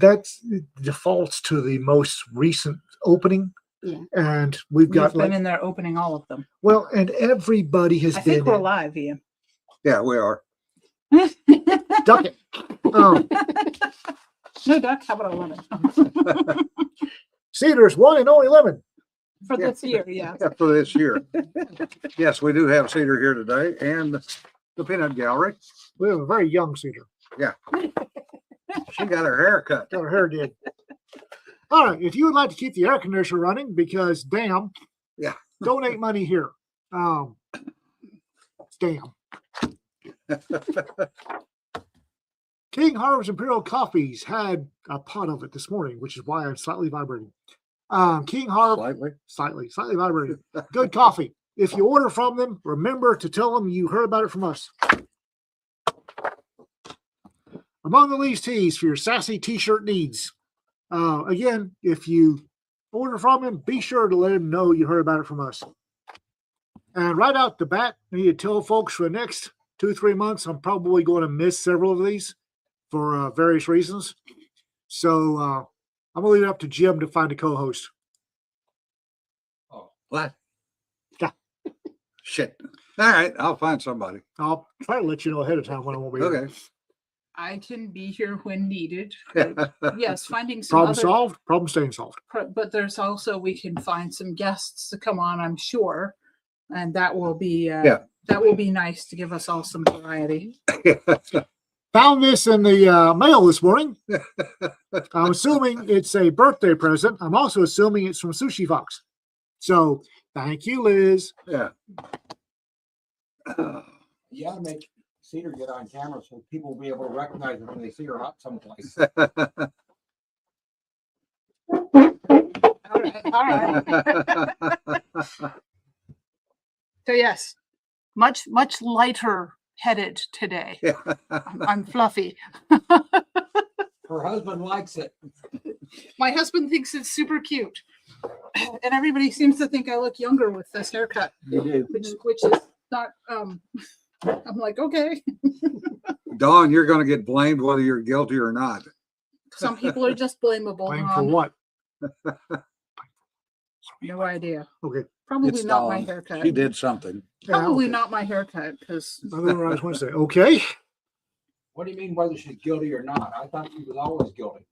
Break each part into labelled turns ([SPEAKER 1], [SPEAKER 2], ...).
[SPEAKER 1] that's defaults to the most recent opening.
[SPEAKER 2] Yeah.
[SPEAKER 1] And we've got
[SPEAKER 3] been in there opening all of them.
[SPEAKER 1] well, and everybody has
[SPEAKER 3] I
[SPEAKER 1] been
[SPEAKER 3] think we're
[SPEAKER 1] in.
[SPEAKER 3] live, Ian.
[SPEAKER 4] Yeah, we are.
[SPEAKER 1] Duck it. Oh,
[SPEAKER 3] No, Duck, how about a lemon?
[SPEAKER 1] Cedar's one and only lemon.
[SPEAKER 3] For
[SPEAKER 4] Yeah.
[SPEAKER 3] this year, yeah.
[SPEAKER 4] Yeah, for this year. Yes, we do have Cedar here today and the peanut gallery.
[SPEAKER 1] We have a very young Cedar.
[SPEAKER 4] She got her hair cut.
[SPEAKER 1] Got her hair did. All right. If you would like to keep the air conditioner running, because damn,
[SPEAKER 4] Yeah.
[SPEAKER 1] donate money here. Damn. King Harvest Imperial Coffees had a pot of it this morning, which is why I'm slightly vibrating. King Harvest,
[SPEAKER 4] Slightly.
[SPEAKER 1] slightly vibrating. Good coffee. If you order from them, remember to tell them you heard about it from us. Among the Leaves tees for your sassy t-shirt needs. Again, if you order from them, be sure to let them know you heard about it from us. And right out the bat, I need to tell folks for the next 2-3 months, I'm probably going to miss several of these for various reasons. So I'm going to leave it up to Jim to find a co-host.
[SPEAKER 4] Oh, what?
[SPEAKER 1] Yeah.
[SPEAKER 4] Shit. All right, I'll find somebody.
[SPEAKER 1] I'll try to let you know ahead of time when I won't be here.
[SPEAKER 4] Okay.
[SPEAKER 3] I can be here when needed. But yes, finding some
[SPEAKER 1] Problem
[SPEAKER 3] other,
[SPEAKER 1] solved, problem staying solved.
[SPEAKER 3] but there's also, we can find some guests to come on, I'm sure. And that will be, that will be nice to give us all some variety.
[SPEAKER 1] Found this in the mail this morning. I'm assuming it's a birthday present. I'm also assuming it's from Sushi Fox. So thank you, Liz.
[SPEAKER 4] Yeah.
[SPEAKER 5] You gotta make Cedar get on camera so people will be able to recognize her when they see her out someplace.
[SPEAKER 3] All right. So yes, much lighter headed today. I'm fluffy.
[SPEAKER 5] Her husband likes it.
[SPEAKER 3] My husband thinks it's super cute, and everybody seems to think I look younger with this haircut,
[SPEAKER 5] You do.
[SPEAKER 3] which is not. I'm like, okay.
[SPEAKER 4] Dawn, you're going to get blamed whether you're guilty or not.
[SPEAKER 3] Some people are just blamable.
[SPEAKER 1] Blame for what?
[SPEAKER 3] No idea.
[SPEAKER 1] Okay.
[SPEAKER 3] Probably
[SPEAKER 4] It's
[SPEAKER 3] not my
[SPEAKER 4] Dawn.
[SPEAKER 3] haircut.
[SPEAKER 4] She did something.
[SPEAKER 3] Probably
[SPEAKER 1] Yeah,
[SPEAKER 3] not my haircut because
[SPEAKER 1] otherwise, I want to say, okay.
[SPEAKER 5] What do you mean whether she's guilty or not? I thought she was always guilty.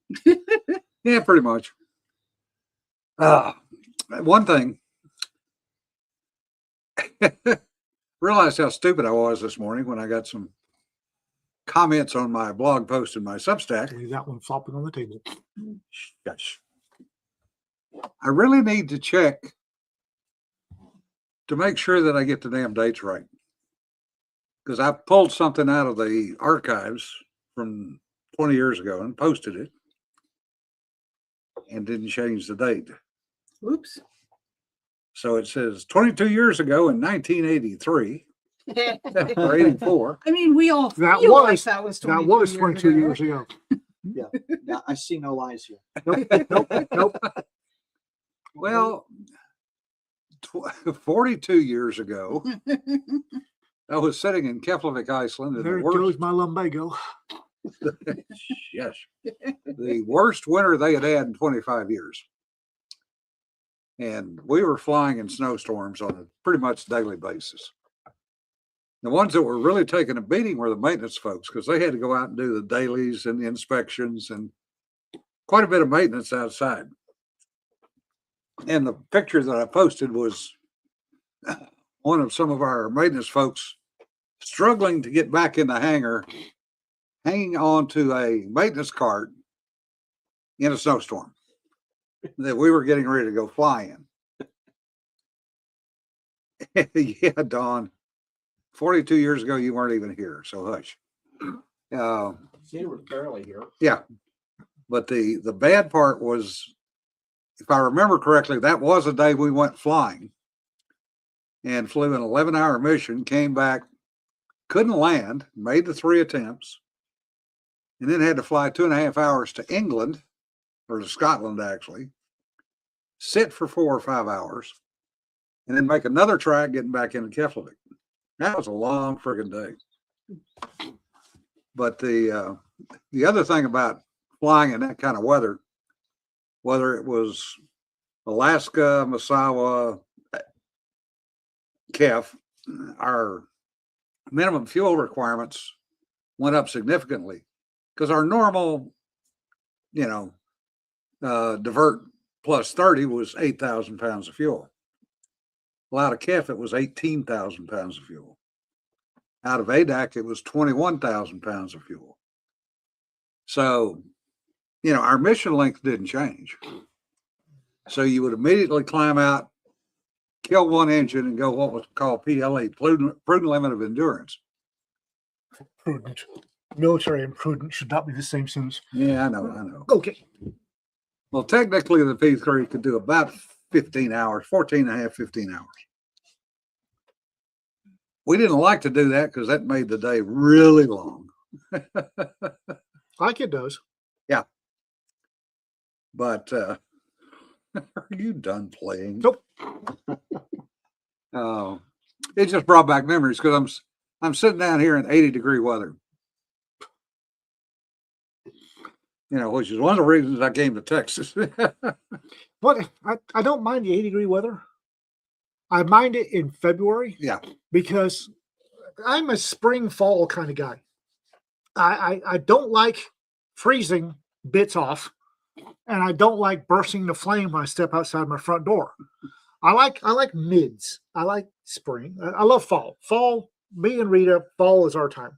[SPEAKER 4] Yeah, pretty much. One thing. Realized how stupid I was this morning when I got some comments on my blog post in my Substack.
[SPEAKER 1] Leave that one flopping on the table.
[SPEAKER 4] Shush. I really need to check to make sure that I get the damn dates right. Because I pulled something out of the archives from 20 years ago and posted it and didn't change the date.
[SPEAKER 3] oops.
[SPEAKER 4] So it says 22 years ago in 1983 or 84.
[SPEAKER 3] I mean, we all
[SPEAKER 1] That
[SPEAKER 3] feel like
[SPEAKER 1] was-
[SPEAKER 3] that was
[SPEAKER 1] That was 22
[SPEAKER 3] ago.
[SPEAKER 1] years ago.
[SPEAKER 6] Yeah, I see no lies here.
[SPEAKER 1] Nope.
[SPEAKER 4] Well, 42 years ago, I was sitting in Keflavik, Iceland, in
[SPEAKER 1] There
[SPEAKER 4] the
[SPEAKER 1] goes
[SPEAKER 4] worst,
[SPEAKER 1] my lumbago.
[SPEAKER 4] yes, the worst winter they had had in 25 years. And we were flying in snowstorms on a pretty much daily basis. The ones that were really taking a beating were the maintenance folks because they had to go out and do the dailies and the inspections and quite a bit of maintenance outside. And the picture that I posted was one of some of our maintenance folks struggling to get back in the hangar, hanging on to a maintenance cart in a snowstorm that we were getting ready to go fly in. Yeah, Dawn, 42 years ago, you weren't even here, so hush.
[SPEAKER 5] Cedar was barely here.
[SPEAKER 4] Yeah, but the bad part was, if I remember correctly, that was the day we went flying and flew an 11-hour mission, came back, couldn't land, made the 3 attempts, and then had to fly 2.5 hours to England, or to Scotland actually, sit for 4 or 5 hours, and then make another try getting back into Keflavik. That was a long friggin' day. But the other thing about flying in that kind of weather, whether it was Alaska, Masawa, KEF, our minimum fuel requirements went up significantly because our normal, divert plus 30 was 8,000 pounds of fuel. Well, out of KEF, it was 18,000 pounds of fuel. Out of ADAC, it was 21,000 pounds of fuel. So, our mission length didn't change. So you would immediately climb out, kill one engine, and go what was called PLE, prudent limit of endurance.
[SPEAKER 1] Prudent. Military and prudent should not be the same sentence.
[SPEAKER 4] Yeah, I know.
[SPEAKER 1] Okay.
[SPEAKER 4] Well, technically, the P3 could do about 15 hours, 14 and a half, 15 hours. We didn't like to do that because that made the day really long.
[SPEAKER 1] Like it does.
[SPEAKER 4] But are you done playing?
[SPEAKER 1] Nope.
[SPEAKER 4] Oh, it just brought back memories because I'm sitting down here in 80-degree weather. Which is one of the reasons I came to Texas.
[SPEAKER 1] But I don't mind the 80-degree weather. I mind it in February.
[SPEAKER 4] Yeah.
[SPEAKER 1] Because I'm a spring fall kind of guy. I don't like freezing bits off, and I don't like bursting the flame when I step outside my front door. I like mids. I like spring. I love fall. Fall, me and Rita, fall is our time.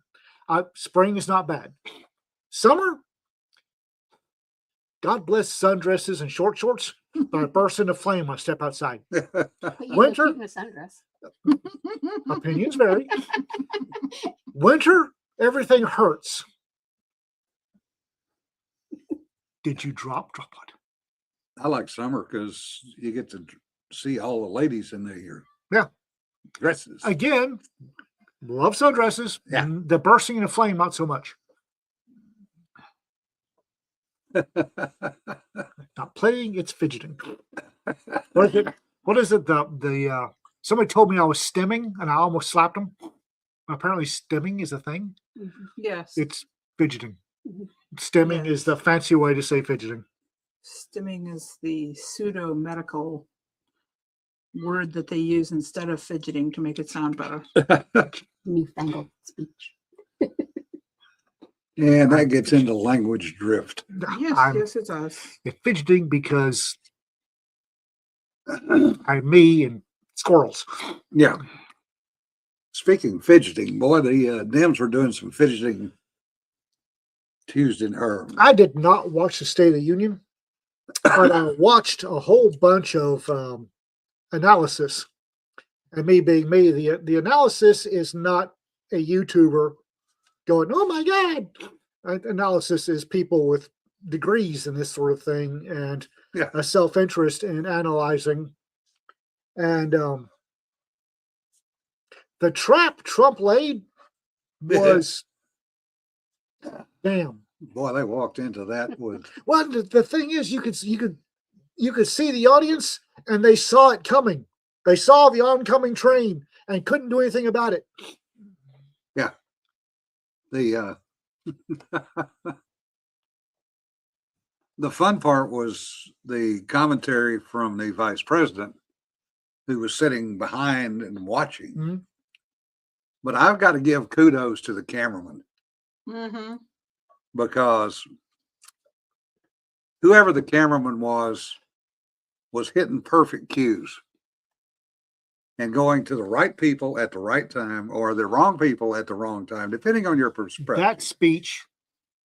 [SPEAKER 1] Spring is not bad. Summer, God bless sundresses and short shorts, but I burst into flame when I step outside. Winter?
[SPEAKER 2] Keep in a sundress.
[SPEAKER 1] Opinions vary. Winter, everything hurts. Did you drop what?
[SPEAKER 4] I like summer because you get to see all the ladies in their dresses.
[SPEAKER 1] Again, love sundresses.
[SPEAKER 4] Yeah.
[SPEAKER 1] The bursting into flame, not so much. Not playing, it's fidgeting. What is it? Somebody told me I was stimming and I almost slapped them. Apparently stimming is a thing.
[SPEAKER 3] Yes.
[SPEAKER 1] It's fidgeting.
[SPEAKER 2] Mhm.
[SPEAKER 1] Stimming is the fancy way to say fidgeting.
[SPEAKER 3] Stimming is the pseudo medical word that they use instead of fidgeting to make it sound better.
[SPEAKER 2] Newfangled speech.
[SPEAKER 4] And that gets into language drift.
[SPEAKER 3] Yes, yes, it does.
[SPEAKER 1] It's fidgeting because me and squirrels.
[SPEAKER 4] Yeah. Speaking of fidgeting, boy, the Dems were doing some fidgeting Tuesday.
[SPEAKER 1] I did not watch the State of the Union, but I watched a whole bunch of analysis. And me being me, the analysis is not a YouTuber going, "Oh my God." Analysis is people with degrees in this sort of thing and a self-interest in analyzing. And the trap Trump laid was damn.
[SPEAKER 4] Boy, they walked into that with
[SPEAKER 1] Well, the thing is, you could see the audience, and they saw it coming. They saw the oncoming train and couldn't do anything about it.
[SPEAKER 4] the the fun part was the commentary from the vice president who was sitting behind and watching.
[SPEAKER 1] Mhm.
[SPEAKER 4] But I've got to give kudos to the cameraman
[SPEAKER 3] Mm-hmm.
[SPEAKER 4] because whoever the cameraman was hitting perfect cues and going to the right people at the right time or the wrong people at the wrong time, depending on your perspective.
[SPEAKER 1] That speech,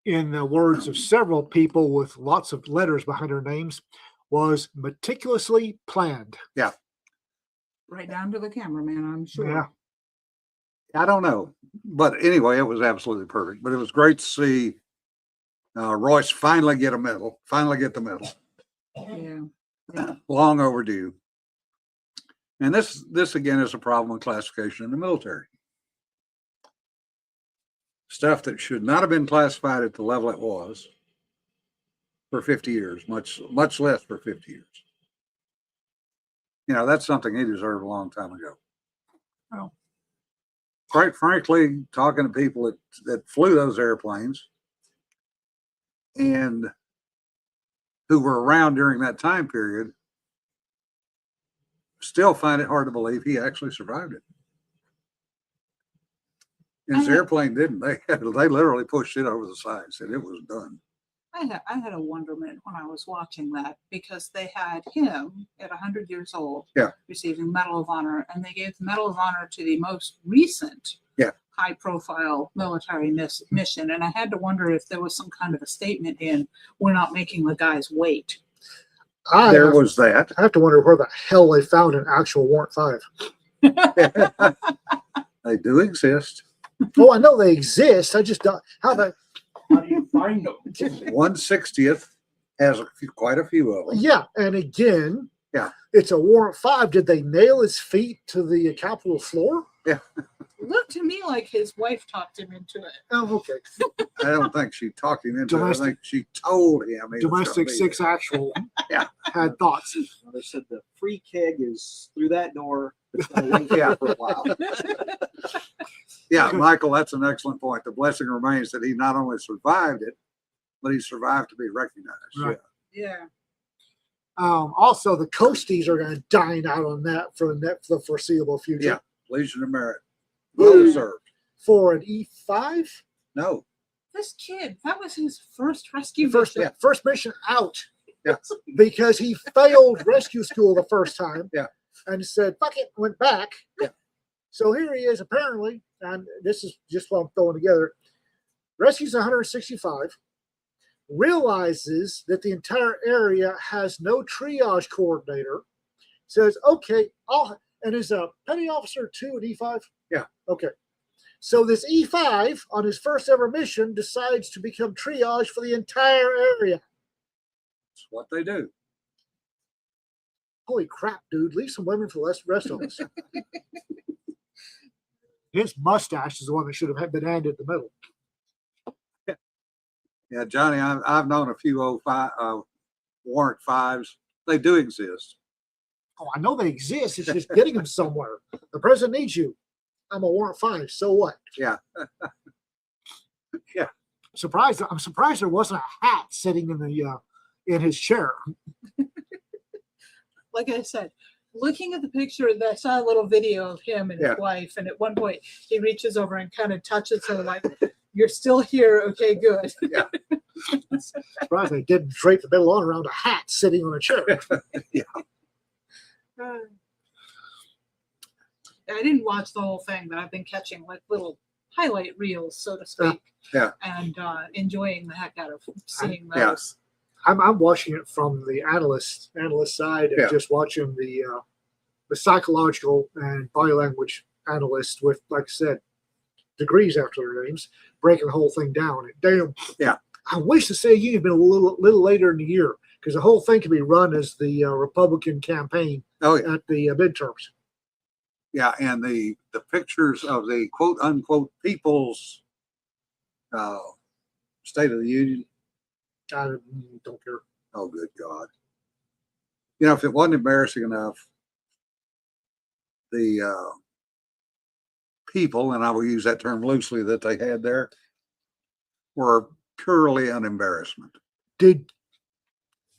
[SPEAKER 1] in the words of several people with lots of letters behind their names, was meticulously planned.
[SPEAKER 3] Right down to the cameraman, I'm sure.
[SPEAKER 1] Yeah.
[SPEAKER 4] I don't know, but anyway, it was absolutely perfect. But it was great to see Royce finally get the medal.
[SPEAKER 3] Yeah.
[SPEAKER 4] Long overdue. And this again is a problem with classification in the military. Stuff that should not have been classified at the level it was for 50 years, much less for 50 years. That's something he deserved a long time ago.
[SPEAKER 1] Oh.
[SPEAKER 4] Quite frankly, talking to people that flew those airplanes, and who were around during that time period still find it hard to believe he actually survived it. And his
[SPEAKER 3] I-
[SPEAKER 4] airplane didn't. They literally pushed it over the side, said it was done.
[SPEAKER 3] I had a wonderment when I was watching that because they had him at 100 years old,
[SPEAKER 4] Yeah.
[SPEAKER 3] receiving Medal of Honor, and they gave the Medal of Honor to the most recent,
[SPEAKER 4] Yeah.
[SPEAKER 3] high-profile military mission. And I had to wonder if there was some kind of a statement in, "We're not making the guys wait."
[SPEAKER 4] There was that.
[SPEAKER 1] I have to wonder where the hell they found an actual Warrant 5.
[SPEAKER 4] They do exist.
[SPEAKER 1] Oh, I know they exist. I just don't. How about?
[SPEAKER 5] How do you find them?
[SPEAKER 4] 1/60th has quite a few of them.
[SPEAKER 1] Yeah, and again,
[SPEAKER 4] Yeah.
[SPEAKER 1] it's a Warrant 5. Did they nail his feet to the Capitol floor?
[SPEAKER 3] Looked to me like his wife talked him into it.
[SPEAKER 1] Oh, okay.
[SPEAKER 4] I don't think she talked him into it. I
[SPEAKER 1] Domestic-
[SPEAKER 4] think she told him. he was gonna
[SPEAKER 1] Domestic
[SPEAKER 4] be
[SPEAKER 1] 6
[SPEAKER 4] there.
[SPEAKER 1] actual
[SPEAKER 4] Yeah.
[SPEAKER 1] had thoughts.
[SPEAKER 6] Well, they said the free keg is through that door. It's gonna wait
[SPEAKER 4] Yeah.
[SPEAKER 6] for a while.
[SPEAKER 4] Yeah, Michael, that's an excellent point. The blessing remains that he not only survived it, but he survived to be recognized.
[SPEAKER 1] Right.
[SPEAKER 3] Yeah.
[SPEAKER 1] Also, the Coasties are going to dine out on that for the foreseeable future.
[SPEAKER 4] Yeah. Legion of Merit. Well
[SPEAKER 3] Yeah.
[SPEAKER 4] deserved.
[SPEAKER 1] For an E5,
[SPEAKER 4] No.
[SPEAKER 3] This kid, that was his first rescue
[SPEAKER 1] first
[SPEAKER 3] mission.
[SPEAKER 1] first mission out.
[SPEAKER 4] Yeah.
[SPEAKER 1] Because he failed rescue school the first time.
[SPEAKER 4] Yeah.
[SPEAKER 1] And said, fuck it, went back.
[SPEAKER 4] Yeah.
[SPEAKER 1] So here he is, apparently, and this is just what I'm throwing together. Rescues 165, realizes that the entire area has no triage coordinator, says, okay, and is a petty officer 2 at E5?
[SPEAKER 4] Yeah.
[SPEAKER 1] Okay. So this E5 on his first ever mission decides to become triage for the entire area.
[SPEAKER 4] That's what they do.
[SPEAKER 1] Holy crap, dude. Leave some women for the rest of us. His mustache is the one that should have been handed the medal.
[SPEAKER 4] Yeah, Johnny, I've known a few 05 Warrant 5s. They do exist.
[SPEAKER 1] Oh, I know they exist. It's just getting them somewhere. The president needs you. I'm a Warrant 5. So what?
[SPEAKER 4] Yeah. Yeah.
[SPEAKER 1] I'm surprised there wasn't a hat sitting in his chair.
[SPEAKER 3] Like I said, looking at the picture, I saw a little video of him and
[SPEAKER 4] Yeah.
[SPEAKER 3] his wife, and at one point he reaches over and kind of touches her, like, "You're still here, okay, good."
[SPEAKER 4] Yeah.
[SPEAKER 1] Surprised they didn't drape the medal on around a hat sitting on a chair.
[SPEAKER 3] I didn't watch the whole thing, but I've been catching like little highlight reels, so to speak.
[SPEAKER 4] Yeah.
[SPEAKER 3] And enjoying the heck out of seeing
[SPEAKER 4] Yeah.
[SPEAKER 3] those.
[SPEAKER 1] I'm watching it from the analyst side and
[SPEAKER 4] Yeah.
[SPEAKER 1] just watching the psychological and body language analyst with, like I said, degrees after their names, breaking the whole thing down. And damn,
[SPEAKER 4] Yeah.
[SPEAKER 1] I wish the State Union had been a little later in the year because the whole thing could be run as the Republican campaign
[SPEAKER 4] Oh, yeah.
[SPEAKER 1] at the midterms.
[SPEAKER 4] Yeah, and the pictures of the quote unquote people's State of the Union.
[SPEAKER 1] I don't care.
[SPEAKER 4] Oh, good God. You know, if it wasn't embarrassing enough, the people, and I will use that term loosely, that they had there were purely an embarrassment.
[SPEAKER 1] Did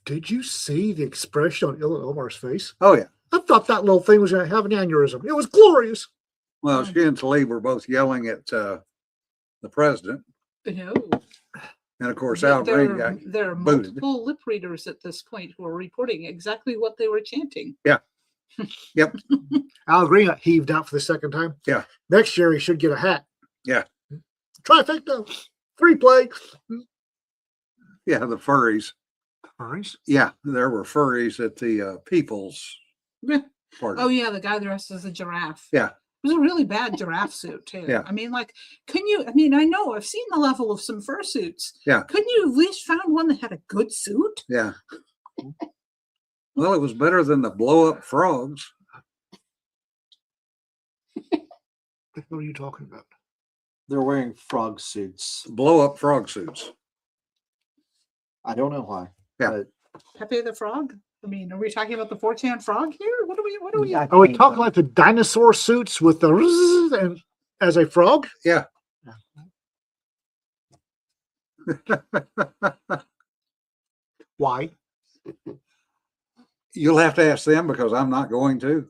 [SPEAKER 1] you see the expression on Ilhan Omar's face?
[SPEAKER 4] Oh, yeah.
[SPEAKER 1] I thought that little thing was going to have an aneurysm. It was glorious.
[SPEAKER 4] Well, she and Tlaib were both yelling at the president.
[SPEAKER 3] No.
[SPEAKER 4] And of course, Al Green got
[SPEAKER 3] there are
[SPEAKER 4] booted.
[SPEAKER 3] multiple lip readers at this point who are reporting exactly what they were chanting.
[SPEAKER 4] Yep.
[SPEAKER 1] Al Green got heaved out for the second time.
[SPEAKER 4] Yeah.
[SPEAKER 1] Next year he should get a hat.
[SPEAKER 4] Yeah.
[SPEAKER 1] Trifecta. 3-play.
[SPEAKER 4] Yeah, the furries.
[SPEAKER 1] Nice.
[SPEAKER 4] Yeah, there were furries at the people's
[SPEAKER 3] Yeah.
[SPEAKER 4] party.
[SPEAKER 3] Oh yeah, the guy dressed as a giraffe.
[SPEAKER 4] Yeah.
[SPEAKER 3] It was a really bad giraffe suit too.
[SPEAKER 4] Yeah.
[SPEAKER 3] I mean, like, I know I've seen the level of some fursuits.
[SPEAKER 4] Yeah.
[SPEAKER 3] Couldn't you at least found one that had a good suit?
[SPEAKER 4] Yeah. Well, it was better than the blow up frogs.
[SPEAKER 1] What are you talking about?
[SPEAKER 6] They're wearing frog suits.
[SPEAKER 4] Blow up frog suits.
[SPEAKER 6] I don't know why.
[SPEAKER 4] Yeah.
[SPEAKER 3] Pepe the Frog? I mean, are we talking about the 4chan frog here? What are we?
[SPEAKER 6] I
[SPEAKER 1] Are we
[SPEAKER 6] think,
[SPEAKER 1] talking like the dinosaur suits with the and as a frog?
[SPEAKER 4] Yeah.
[SPEAKER 1] Why?
[SPEAKER 4] You'll have to ask them because I'm not going to.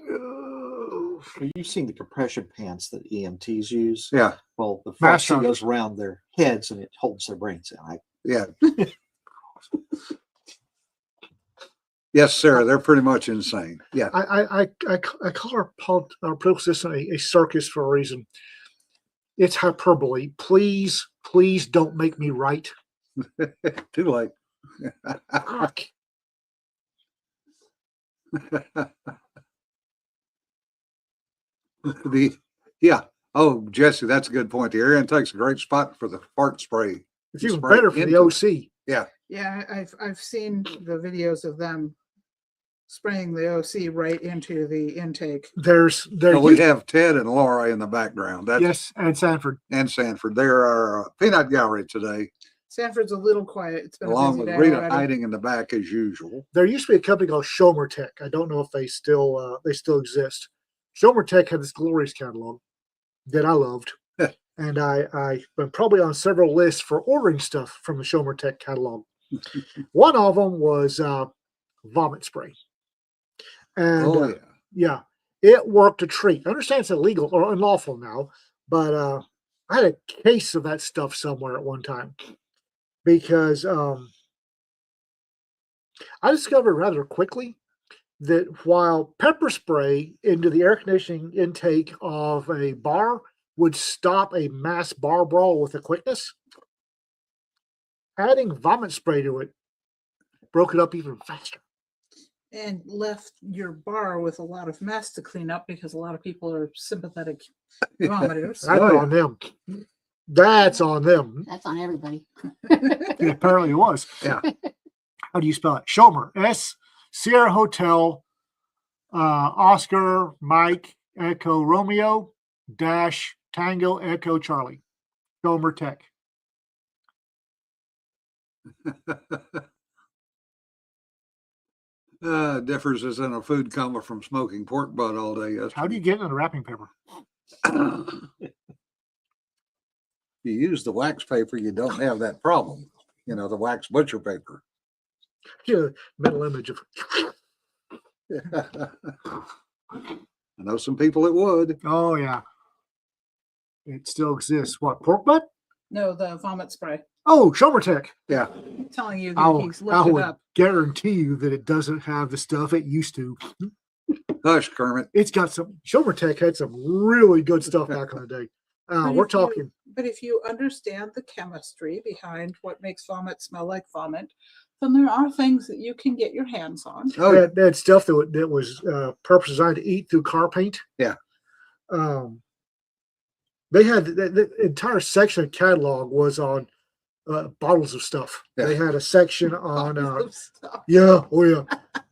[SPEAKER 7] Well, you've seen the compression pants that EMTs use.
[SPEAKER 4] Yeah,
[SPEAKER 7] Well, the
[SPEAKER 1] Mask
[SPEAKER 7] frosting
[SPEAKER 1] goggles.
[SPEAKER 7] goes around their heads and it holds their brains in.
[SPEAKER 4] yeah. Yes, sir. They're pretty much insane. Yeah.
[SPEAKER 1] I call our political system a circus for a reason. It's hyperbole. Please don't make me right.
[SPEAKER 4] Too late.
[SPEAKER 1] Fuck.
[SPEAKER 4] Yeah. Oh, Jesse, that's a good point. The air intake's a great spot for the fart spray.
[SPEAKER 1] It's even
[SPEAKER 4] Spray
[SPEAKER 1] better for the
[SPEAKER 4] into-
[SPEAKER 1] OC.
[SPEAKER 3] Yeah, I've seen the videos of them spraying the OC right into the intake.
[SPEAKER 1] There
[SPEAKER 4] We
[SPEAKER 1] used-
[SPEAKER 4] have Ted and Laura in the background. That's
[SPEAKER 1] yes, and Sanford.
[SPEAKER 4] and Sanford. They're our peanut gallery today,
[SPEAKER 3] Sanford's a little quiet. It's been a
[SPEAKER 4] along
[SPEAKER 3] busy
[SPEAKER 4] with
[SPEAKER 3] day
[SPEAKER 4] Rita
[SPEAKER 3] already.
[SPEAKER 4] hiding in the back as usual.
[SPEAKER 1] There used to be a company called Schomer Tech. I don't know if they still exist. Schomer Tech had this glorious catalog that I loved, and I've been probably on several lists for ordering stuff from the Schomer Tech catalog. One of them was vomit spray, and
[SPEAKER 4] Oh yeah.
[SPEAKER 1] yeah, it worked a treat. I understand it's illegal or unlawful now, but I had a case of that stuff somewhere at one time because I discovered rather quickly that while pepper spray into the air conditioning intake of a bar would stop a mass bar brawl with a quickness, adding vomit spray to it broke it up even faster.
[SPEAKER 3] And left your bar with a lot of mess to clean up because a lot of people are sympathetic vomiters.
[SPEAKER 1] That's
[SPEAKER 4] Oh, yeah.
[SPEAKER 1] on them. That's on them.
[SPEAKER 2] That's on everybody.
[SPEAKER 1] It apparently was.
[SPEAKER 4] Yeah.
[SPEAKER 1] How do you spell it? Schomer. S. Sierra Hotel, Oscar, Mike, Echo, Romeo, dash, Tango, Echo, Charlie. Schomer Tech.
[SPEAKER 4] Differs is in a food coma from smoking pork butt all day yesterday.
[SPEAKER 1] How do you get it in the wrapping paper?
[SPEAKER 4] If you use the wax paper, you don't have that problem. You know, the wax butcher paper.
[SPEAKER 1] Yeah, mental image of.
[SPEAKER 4] I know some people that would.
[SPEAKER 1] Oh yeah, it still exists. What, pork butt?
[SPEAKER 3] No, the vomit spray.
[SPEAKER 1] Oh, Schomer Tech.
[SPEAKER 4] Yeah.
[SPEAKER 3] I'm telling you that
[SPEAKER 1] I
[SPEAKER 3] he's looked it
[SPEAKER 1] would
[SPEAKER 3] up.
[SPEAKER 1] guarantee you that it doesn't have the stuff it used to.
[SPEAKER 4] Hush, Kermit.
[SPEAKER 1] It's got some. Schomer Tech had some really good stuff back in the day.
[SPEAKER 3] But
[SPEAKER 1] We're
[SPEAKER 3] if you-
[SPEAKER 1] talking.
[SPEAKER 3] But if you understand the chemistry behind what makes vomit smell like vomit, then there are things that you can get your hands on.
[SPEAKER 4] Oh,
[SPEAKER 1] They had stuff that was purpose designed to eat through car paint.
[SPEAKER 4] Yeah.
[SPEAKER 1] They had the entire section of catalog was on bottles of stuff.
[SPEAKER 4] Yeah.
[SPEAKER 1] They had a section on
[SPEAKER 3] Bottles of stuff.
[SPEAKER 1] yeah, oh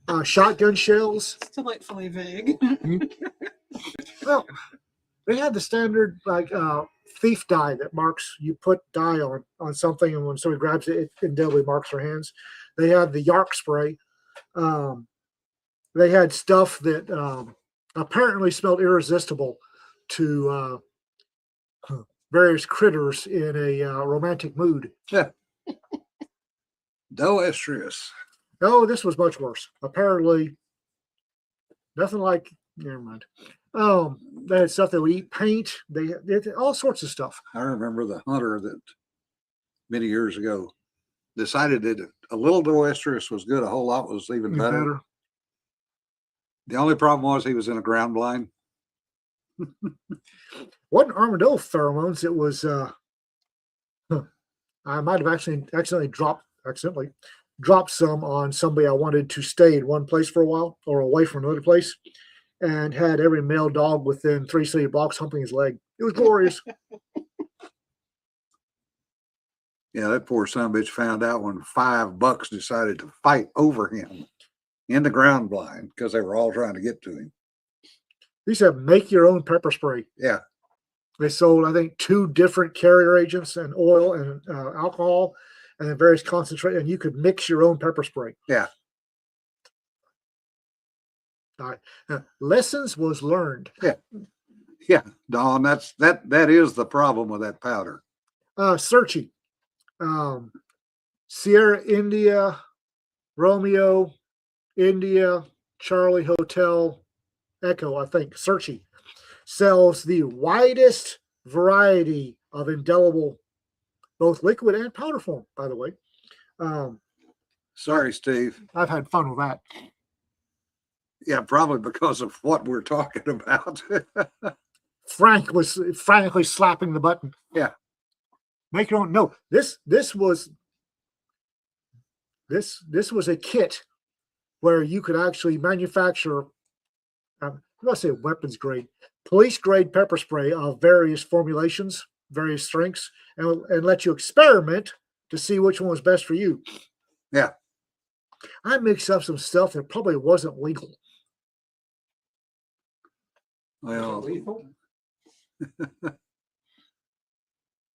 [SPEAKER 1] yeah, shotgun shells.
[SPEAKER 3] It's delightfully vague.
[SPEAKER 1] Well, they had the standard like thief dye that marks. You put dye on something, and when somebody grabs it, it indelibly marks their hands. They had the Yark spray. They had stuff that apparently smelled irresistible to various critters in a romantic mood.
[SPEAKER 4] Doestrus.
[SPEAKER 1] No, this was much worse. Apparently, nothing like. Never mind. They had stuff that would eat paint. They had all sorts of stuff.
[SPEAKER 4] I remember the hunter that many years ago decided that a little Doestrus was good, a whole lot was even better. The only problem was he was in a ground blind.
[SPEAKER 1] Wasn't armadillo pheromones. It was. I might have accidentally dropped some on somebody I wanted to stay in one place for a while or away from another place, and had every male dog within 3 city blocks humping his leg. It was glorious.
[SPEAKER 4] Yeah, that poor son of a bitch found out when 5 bucks decided to fight over him in the ground blind because they were all trying to get to him.
[SPEAKER 1] They said make your own pepper spray.
[SPEAKER 4] Yeah.
[SPEAKER 1] They sold, I think, 2 different carrier agents and oil and alcohol and then various concentrate, and you could mix your own pepper spray.
[SPEAKER 4] Yeah.
[SPEAKER 1] All right. Lessons was learned.
[SPEAKER 4] Yeah, Don, that is the problem with that powder.
[SPEAKER 1] Searchy. Sierra India, Romeo, India, Charlie Hotel, Echo, I think, Searchy, sells the widest variety of indelible, both liquid and powder form, by the way.
[SPEAKER 4] Sorry, Steve.
[SPEAKER 1] I've had fun with that.
[SPEAKER 4] Yeah, probably because of what we're talking about.
[SPEAKER 1] Frank was frantically slapping the button.
[SPEAKER 4] Yeah.
[SPEAKER 1] Make your own. No, this was a kit where you could actually manufacture, I'm going to say weapons grade, police grade pepper spray of various formulations, various strengths, and let you experiment to see which one was best for you.
[SPEAKER 4] Yeah.
[SPEAKER 1] I mixed up some stuff that probably wasn't legal.
[SPEAKER 4] Well,
[SPEAKER 5] Lethal?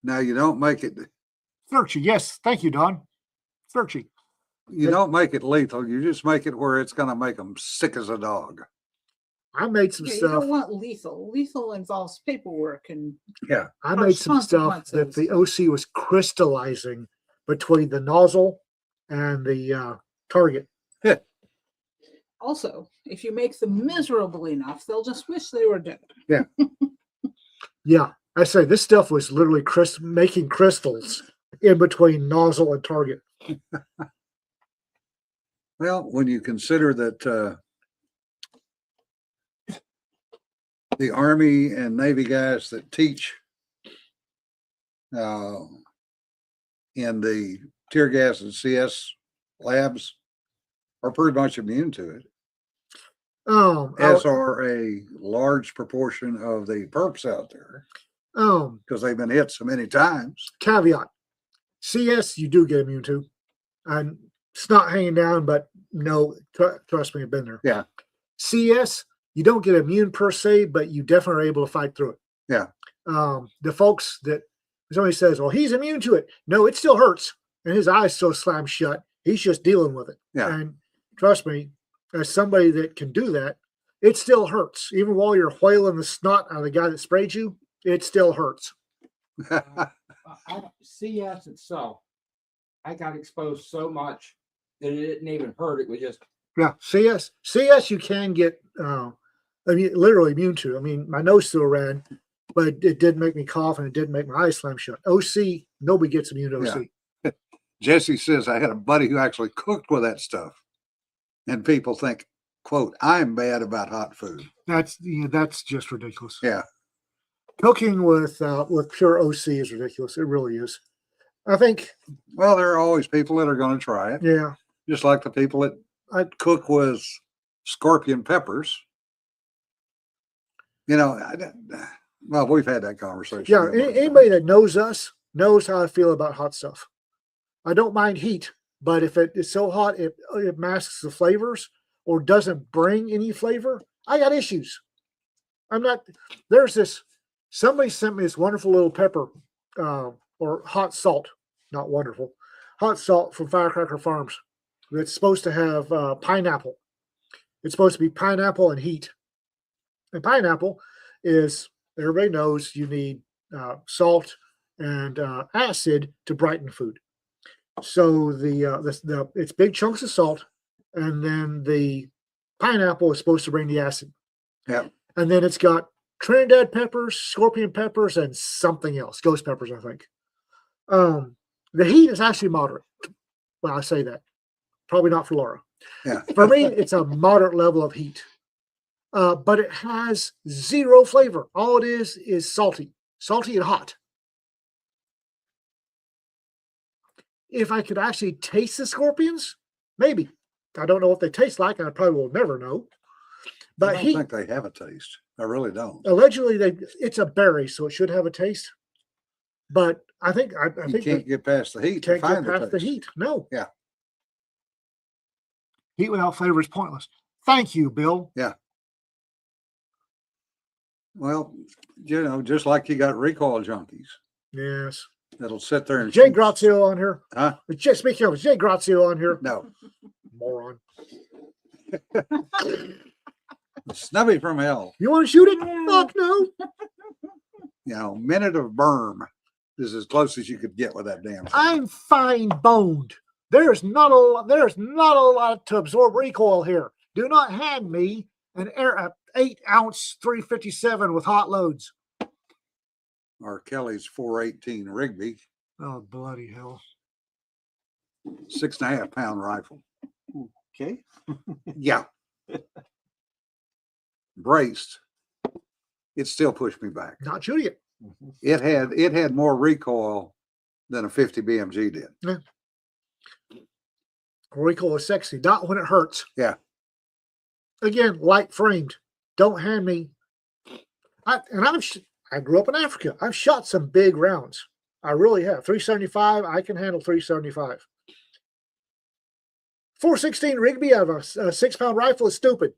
[SPEAKER 4] now you don't make it,
[SPEAKER 1] Searchy, yes, thank you, Don. Searchy.
[SPEAKER 4] you don't make it lethal. You just make it where it's going to make them sick as a dog.
[SPEAKER 1] I made some
[SPEAKER 3] Yeah, you
[SPEAKER 1] stuff.
[SPEAKER 3] don't want lethal. Lethal involves paperwork and
[SPEAKER 1] I made some stuff that the OC was crystallizing between the nozzle and the target.
[SPEAKER 3] also, if you make them miserable enough, they'll just wish they were dead.
[SPEAKER 1] Yeah, I say this stuff was literally making crystals in between nozzle and target.
[SPEAKER 4] Well, when you consider that the Army and Navy guys that teach in the tear gas and CS labs are pretty much immune to it, as are a large proportion of the perps out there because they've been hit so many times.
[SPEAKER 1] Caveat: CS you do get immune to, and it's not hanging down, but no, trust me, I've been there.
[SPEAKER 4] Yeah.
[SPEAKER 1] CS you don't get immune per se, but you definitely are able to fight through it.
[SPEAKER 4] Yeah.
[SPEAKER 1] The folks that somebody says, "Well, he's immune to it." No, it still hurts, and his eyes still slam shut. He's just dealing with it.
[SPEAKER 4] Yeah.
[SPEAKER 1] And trust me, as somebody that can do that, it still hurts. Even while you're whaling the snot out of the guy that sprayed you, it still hurts.
[SPEAKER 5] CS itself, I got exposed so much that it didn't even hurt. It was just
[SPEAKER 1] Yeah, CS you can get literally immune to. I mean, my nose still ran, but it did make me cough and it did make my eyes slam shut. OC, nobody gets immune to OC.
[SPEAKER 4] Yeah. Jesse says, I had a buddy who actually cooked with that stuff. And people think, quote, I'm bad about hot food.
[SPEAKER 1] That's just ridiculous.
[SPEAKER 4] Yeah.
[SPEAKER 1] Cooking with pure OC is ridiculous. It really is. I think.
[SPEAKER 4] Well, there are always people that are going to try it.
[SPEAKER 1] Yeah.
[SPEAKER 4] Just like the people that cook with scorpion peppers. You know, well, we've had that conversation.
[SPEAKER 1] Yeah. Anybody that knows us knows how I feel about hot stuff. I don't mind heat, but if it is so hot, it masks the flavors or doesn't bring any flavor, I got issues. Somebody sent me this wonderful little pepper or hot salt, not wonderful, hot salt from Firecracker Farms. That's supposed to have pineapple. It's supposed to be pineapple and heat. And pineapple is, everybody knows you need salt and acid to brighten food. So it's big chunks of salt, and then the pineapple is supposed to bring the acid.
[SPEAKER 4] Yeah.
[SPEAKER 1] And then it's got Trinidad peppers, scorpion peppers, and something else, ghost peppers, I think. The heat is actually moderate. Well, I say that. Probably not for Laura.
[SPEAKER 4] Yeah.
[SPEAKER 1] For me, it's a moderate level of heat. But it has zero flavor. All it is salty and hot. If I could actually taste the scorpions, maybe. I don't know what they taste like, and I probably will never know. But
[SPEAKER 4] I don't think they have a taste. I really don't.
[SPEAKER 1] Allegedly, it's a berry, so it should have a taste. But I think
[SPEAKER 4] You can't get past the heat.
[SPEAKER 1] can't get past the heat. No.
[SPEAKER 4] Yeah.
[SPEAKER 1] Heat without flavor is pointless. Thank you, Bill.
[SPEAKER 4] Well, you know, just like you got recall junkies
[SPEAKER 1] Yes.
[SPEAKER 4] that'll sit there and
[SPEAKER 1] Jay Grazio on here.
[SPEAKER 4] Huh?
[SPEAKER 1] Just speaking of Jay Grazio on here.
[SPEAKER 4] No,
[SPEAKER 1] Moron.
[SPEAKER 4] snubby from hell.
[SPEAKER 1] You want to shoot it? Fuck no.
[SPEAKER 4] You know, minute of berm. is as close as you could get with that damn thing.
[SPEAKER 1] I'm fine boned. There's not a lot to absorb recoil here. Do not hand me an 8-ounce 357 with hot loads.
[SPEAKER 4] Or Kelly's 418 Rigby,
[SPEAKER 1] Oh, bloody hell.
[SPEAKER 4] 6.5 pound rifle.
[SPEAKER 7] Okay.
[SPEAKER 4] Yeah. Braced. It still pushed me back.
[SPEAKER 1] Not shooting it.
[SPEAKER 4] It had more recoil than a 50 BMG did.
[SPEAKER 1] Recoil is sexy, not when it hurts.
[SPEAKER 4] Yeah.
[SPEAKER 1] Again, light framed. Don't hand me. I grew up in Africa. I've shot some big rounds. I really have. 375. I can handle 375. 416 Rigby out of a 6-pound rifle is stupid.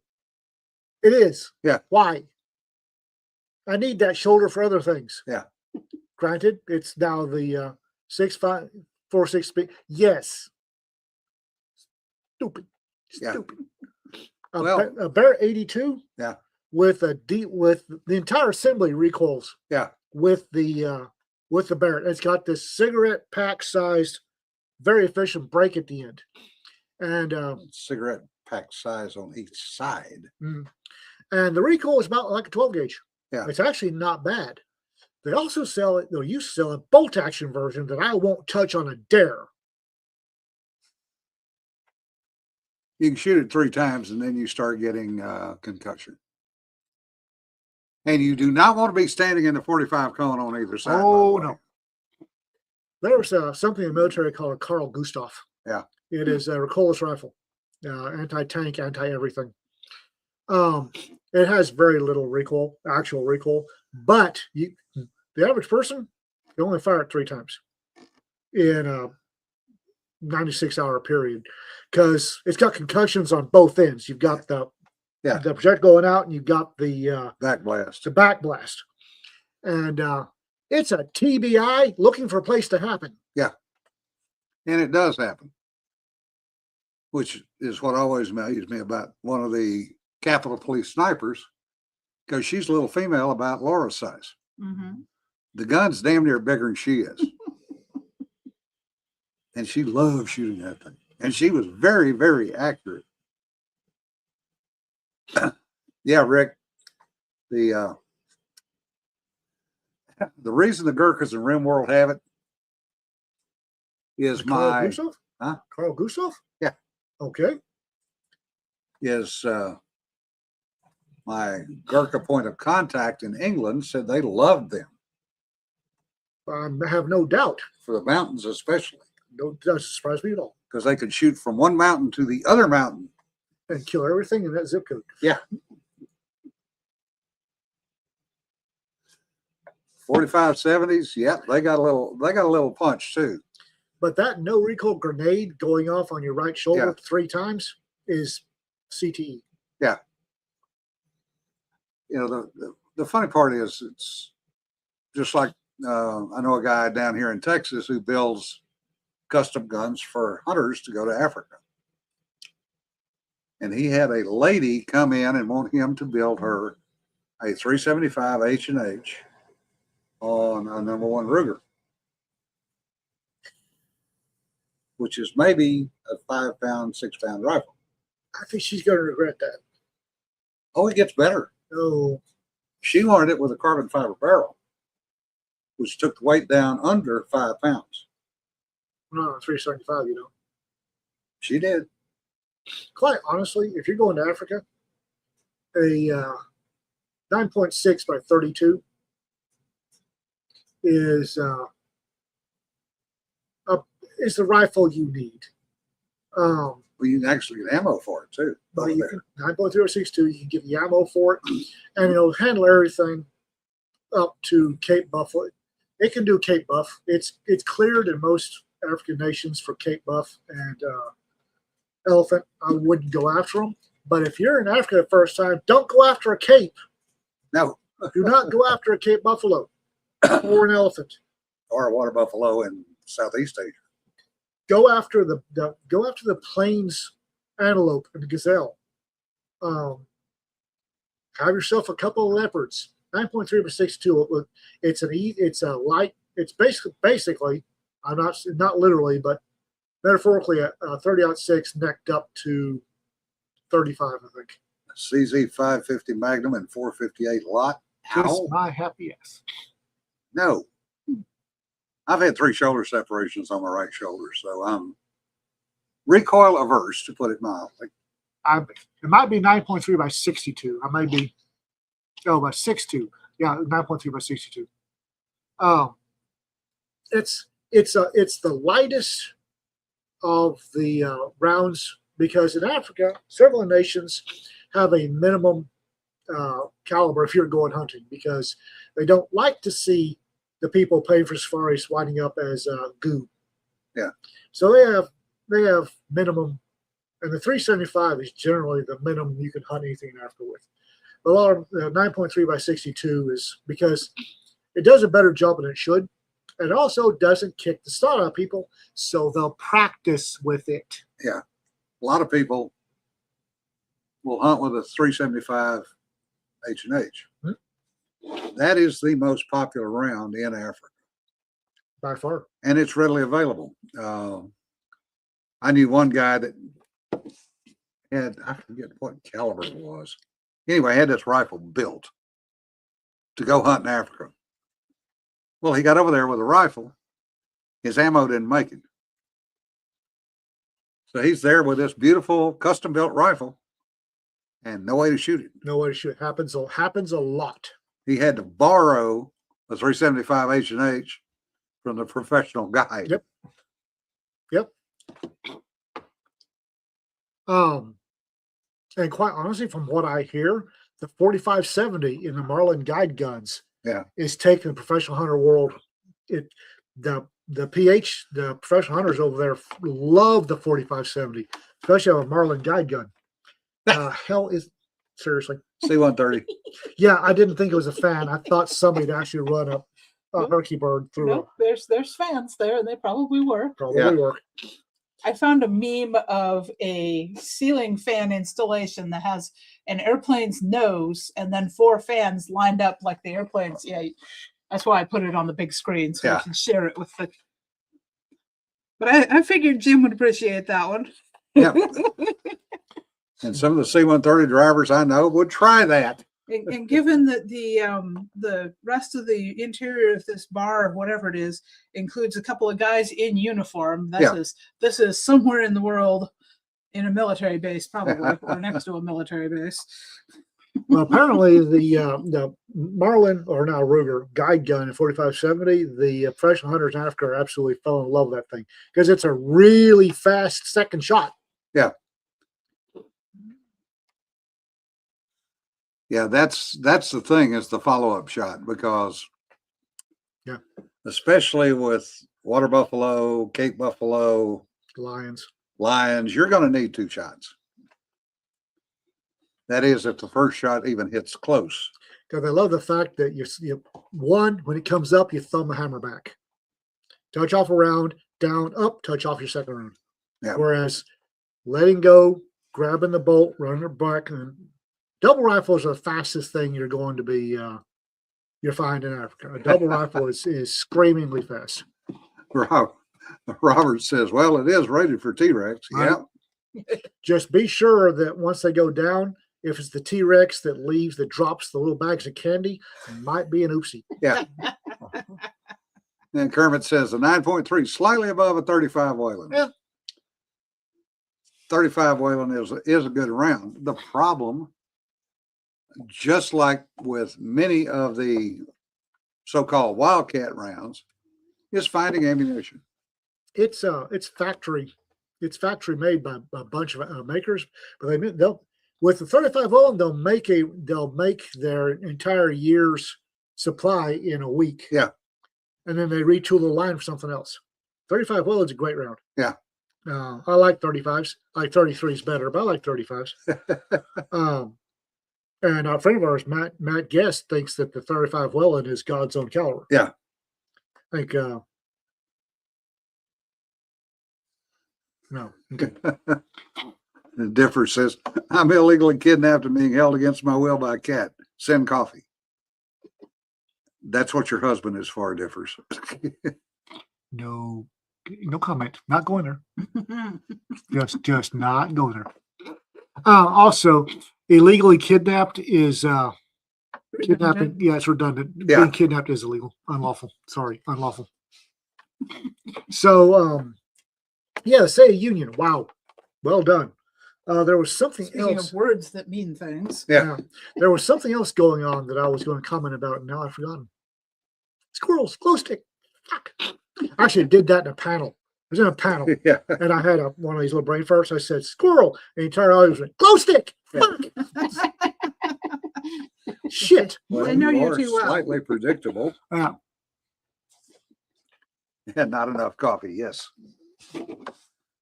[SPEAKER 1] It is.
[SPEAKER 4] Yeah.
[SPEAKER 1] Why? I need that shoulder for other things.
[SPEAKER 4] Yeah.
[SPEAKER 1] Granted, it's now the 6.5, 4.6 speed. Yes. Stupid.
[SPEAKER 4] Yeah.
[SPEAKER 1] Stupid.
[SPEAKER 4] Well-
[SPEAKER 1] A Barrett 82.
[SPEAKER 4] Yeah.
[SPEAKER 1] With the entire assembly recoils.
[SPEAKER 4] Yeah.
[SPEAKER 1] With the Barrett, it's got this cigarette pack sized, very efficient break at the end, and
[SPEAKER 4] Cigarette pack size on each side.
[SPEAKER 1] and the recoil is about like a 12 gauge.
[SPEAKER 4] Yeah.
[SPEAKER 1] It's actually not bad. They also sell it. They used to sell a bolt action version that I won't touch on a dare.
[SPEAKER 4] You can shoot it 3 times and then you start getting concussion. And you do not want to be standing in the 45 cone on either side. by the
[SPEAKER 1] Oh
[SPEAKER 4] way.
[SPEAKER 1] no. There was something in the military called a Carl Gustav.
[SPEAKER 4] Yeah.
[SPEAKER 1] It is a recoilless rifle, anti-tank, anti-everything. It has very little recoil, actual recoil, but the average person can only fire it 3 times in a 96-hour period because it's got concussions on both ends. You've got the projectile going out, and you've got the
[SPEAKER 4] Back blast.
[SPEAKER 1] back blast, and it's a TBI looking for a place to happen.
[SPEAKER 4] And it does happen, which is what always amazed me about one of the Capitol Police snipers, because she's a little female about Laura's size.
[SPEAKER 3] Mm-hmm.
[SPEAKER 4] The gun's damn near bigger than she is. And she loves shooting that thing. And she was very, very accurate. Yeah, Rick, the reason the Gurkhas in Rimworld have it is
[SPEAKER 1] Carl Gustav?
[SPEAKER 4] Huh?
[SPEAKER 1] Carl Gustav?
[SPEAKER 4] Yeah.
[SPEAKER 1] Okay.
[SPEAKER 4] my Gurkha point of contact in England said they loved them
[SPEAKER 1] I have no doubt.
[SPEAKER 4] for the mountains, especially
[SPEAKER 1] No, doesn't surprise me at all.
[SPEAKER 4] because they could shoot from one mountain to the other mountain.
[SPEAKER 1] And kill everything in that zip code.
[SPEAKER 4] 4570s, yeah, they got a little punch too.
[SPEAKER 1] But that no recoil grenade going off on your right shoulder 3 times is CTE.
[SPEAKER 4] You know, the funny part is it's just like I know a guy down here in Texas who builds custom guns for hunters to go to Africa. And he had a lady come in and want him to build her a 375 H&H on a #1 Ruger, which is maybe a 5-pound, 6-pound rifle.
[SPEAKER 1] I think she's going to regret that.
[SPEAKER 4] Oh, it gets better.
[SPEAKER 1] Oh,
[SPEAKER 4] She wanted it with a carbon fiber barrel, which took the weight down under 5 pounds.
[SPEAKER 1] no, 375, you know.
[SPEAKER 4] She did.
[SPEAKER 1] Quite honestly, if you're going to Africa, a 9.6 by 32 is the rifle you need.
[SPEAKER 4] Well, you can actually get ammo for it too.
[SPEAKER 1] But
[SPEAKER 4] over
[SPEAKER 1] you
[SPEAKER 4] there.
[SPEAKER 1] can 9.062, you can get the ammo for it, and it'll handle everything up to Cape Buff. It can do Cape Buff. It's cleared in most African nations for Cape Buff and elephant. I wouldn't go after them. But if you're in Africa the first time, don't go after a Cape.
[SPEAKER 4] No,
[SPEAKER 1] Do not go after a Cape Buffalo or an elephant.
[SPEAKER 4] or a water buffalo in Southeast Asia.
[SPEAKER 1] Go after the plains antelope and gazelle. Have yourself a couple of leopards. 9.3 by 62. It's a it's basically, I'm not literally, but metaphorically, a 30-06 necked up to 35, I think.
[SPEAKER 4] CZ 550 Magnum and 458 lot.
[SPEAKER 1] Kiss
[SPEAKER 4] How?
[SPEAKER 1] my happy ass.
[SPEAKER 4] No. I've had 3 shoulder separations on my right shoulder, so I'm recoil averse, to put it mildly.
[SPEAKER 1] It might be 9.3 by 62. I might be, by 62. Yeah, 9.3 by 62. It's the lightest of the rounds, because in Africa, several nations have a minimum caliber if you're going hunting, because they don't like to see the people paying for safaris winding up as goo.
[SPEAKER 4] Yeah.
[SPEAKER 1] So they have minimum, and the 375 is generally the minimum you can hunt anything in Africa with. But a lot of 9.3 by 62 is because it does a better job than it should. And also doesn't kick the start out of people, so they'll practice with it.
[SPEAKER 4] Yeah. A lot of people will hunt with a 375 H&H. That is the most popular round in Africa,
[SPEAKER 1] By far.
[SPEAKER 4] and it's readily available. I knew one guy that had, I forget what caliber it was. Anyway, had this rifle built to go hunt in Africa. Well, he got over there with a rifle. His ammo didn't make it. So he's there with this beautiful custom built rifle and no way to shoot it.
[SPEAKER 1] No way to shoot. Happens a lot.
[SPEAKER 4] He had to borrow a 375 H&H from the professional guy.
[SPEAKER 1] Yep. And quite honestly, from what I hear, the 4570 in the Marlin guide guns is taking the professional hunter world. The professional hunters over there love the 4570, especially a Marlin guide gun. Hell is seriously.
[SPEAKER 4] C-130.
[SPEAKER 1] Yeah, I didn't think it was a fan. I thought somebody'd actually run a Herky bird through
[SPEAKER 3] Nope, there's fans there, and they probably were.
[SPEAKER 1] probably work.
[SPEAKER 3] I found a meme of a ceiling fan installation that has an airplane's nose and then 4 fans lined up like the airplanes. Yeah, that's why I put it on the big screen so I can share it with the. But I figured Jim would appreciate that one.
[SPEAKER 4] Yeah. And some of the C-130 drivers I know would try that.
[SPEAKER 3] And given that the rest of the interior of this bar, or whatever it is, includes a couple of guys in uniform, this is somewhere in the world in a military base, probably, or next to a military base.
[SPEAKER 1] Well, apparently the Marlin, or now Ruger guide gun in 4570, the professional hunters in Africa are absolutely fell in love with that thing because it's a really fast second shot.
[SPEAKER 4] Yeah. Yeah, that's the thing, is the follow-up shot, because especially with water buffalo, Cape buffalo,
[SPEAKER 1] Lions,
[SPEAKER 4] you're going to need 2 shots. That is, if the first shot even hits close.
[SPEAKER 1] because I love the fact that you one, when it comes up, you thumb the hammer back, touch off a round, down, up, touch off your second round.
[SPEAKER 4] Yeah.
[SPEAKER 1] Whereas letting go, grabbing the bolt, running it back, and double rifles are the fastest thing you're going to be you'll find in Africa. A double rifle is screamingly fast.
[SPEAKER 4] Robert says, well, it is rated for T-Rex.
[SPEAKER 1] Right.
[SPEAKER 4] Yeah.
[SPEAKER 1] Just be sure that once they go down, if it's the T-Rex that drops the little bags of candy, it might be an oopsie.
[SPEAKER 4] Yeah. And Kermit says the 9.3 slightly above a 35 Wayland.
[SPEAKER 1] Yeah.
[SPEAKER 4] 35 Wayland is a good round. The problem, just like with many of the so-called Wildcat rounds, is finding ammunition.
[SPEAKER 1] It's factory made by a bunch of makers, but they'll with the 35 Wayland they'll make their entire year's supply in a week.
[SPEAKER 4] Yeah.
[SPEAKER 1] And then they retool the line for something else. 35 Wayland's a great round.
[SPEAKER 4] Yeah.
[SPEAKER 1] I like 35s. I like 33s better, but I like 35s. And a friend of ours, Matt Guest, thinks that the 35 Wayland is God's own caliber.
[SPEAKER 4] Yeah.
[SPEAKER 1] I think no. Okay.
[SPEAKER 4] The differ says, I'm illegally kidnapped and being held against my will by a cat. Send coffee. that's what your husband is for, differs.
[SPEAKER 1] No, no comment. Not going there. Just not going there. Also, illegally kidnapped is kidnapping.
[SPEAKER 3] Redundant.
[SPEAKER 1] Yeah, it's redundant.
[SPEAKER 4] Yeah.
[SPEAKER 1] Being kidnapped is illegal, unlawful. Sorry, unlawful. So, yeah, the state of union. Wow, well done. There was something
[SPEAKER 3] Speaking
[SPEAKER 1] else.
[SPEAKER 3] of words that mean things.
[SPEAKER 4] Yeah.
[SPEAKER 1] There was something else going on that I was going to comment about, and now I've forgotten. Squirrels, glow stick. Fuck. I actually did that in a panel. I was in a panel,
[SPEAKER 4] Yeah.
[SPEAKER 1] and I had one of these little brain farts. I said squirrel, and the entire audience went glow stick. Fuck. Shit.
[SPEAKER 3] I know you
[SPEAKER 4] are
[SPEAKER 3] too well.
[SPEAKER 4] Slightly predictable
[SPEAKER 1] Uh,
[SPEAKER 4] and not enough coffee. Yes.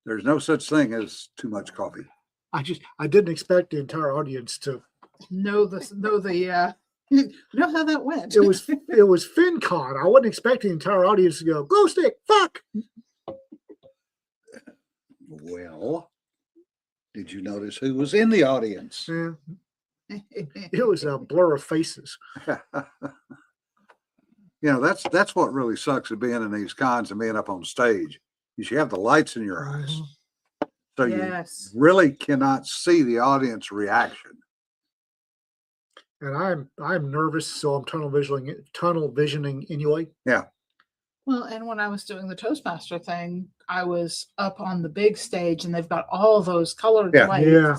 [SPEAKER 4] There's no such thing as too much coffee.
[SPEAKER 1] I didn't expect the entire audience to.
[SPEAKER 3] Know how that went.
[SPEAKER 1] It was FinCon. I wasn't expecting the entire audience to go glow stick. Fuck.
[SPEAKER 4] Well, did you notice who was in the audience?
[SPEAKER 1] Yeah, it was a blur of faces.
[SPEAKER 4] That's what really sucks of being in these cons and being up on stage. Is you have the lights in your eyes. So
[SPEAKER 3] Yes.
[SPEAKER 4] you really cannot see the audience reaction.
[SPEAKER 1] And I'm nervous, so I'm tunnel visioning anyway.
[SPEAKER 3] Well, and when I was doing the Toastmaster thing, I was up on the big stage and they've got all those colored
[SPEAKER 4] Yeah.
[SPEAKER 3] lights.
[SPEAKER 1] Yeah.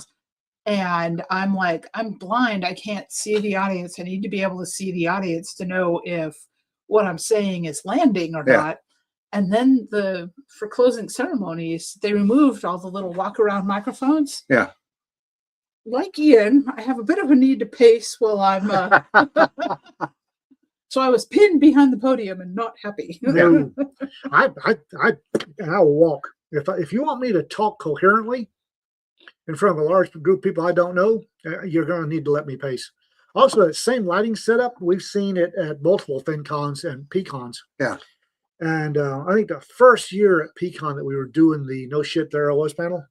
[SPEAKER 3] And I'm like, I'm blind. I can't see the audience. I need to be able to see the audience to know if what I'm saying is landing or
[SPEAKER 4] Yeah.
[SPEAKER 3] not. And then for closing ceremonies, they removed all the little walk around microphones.
[SPEAKER 4] Yeah.
[SPEAKER 3] Like Ian, I have a bit of a need to pace while I'm. So I was pinned behind the podium and not happy.
[SPEAKER 1] No, I will walk. If you want me to talk coherently in front of a large group of people I don't know, you're going to need to let me pace. Also, that same lighting setup, we've seen it at multiple FinCons and PCons.
[SPEAKER 4] Yeah.
[SPEAKER 1] And I think the first year at PCon that we were doing the No Shit There I Was panel,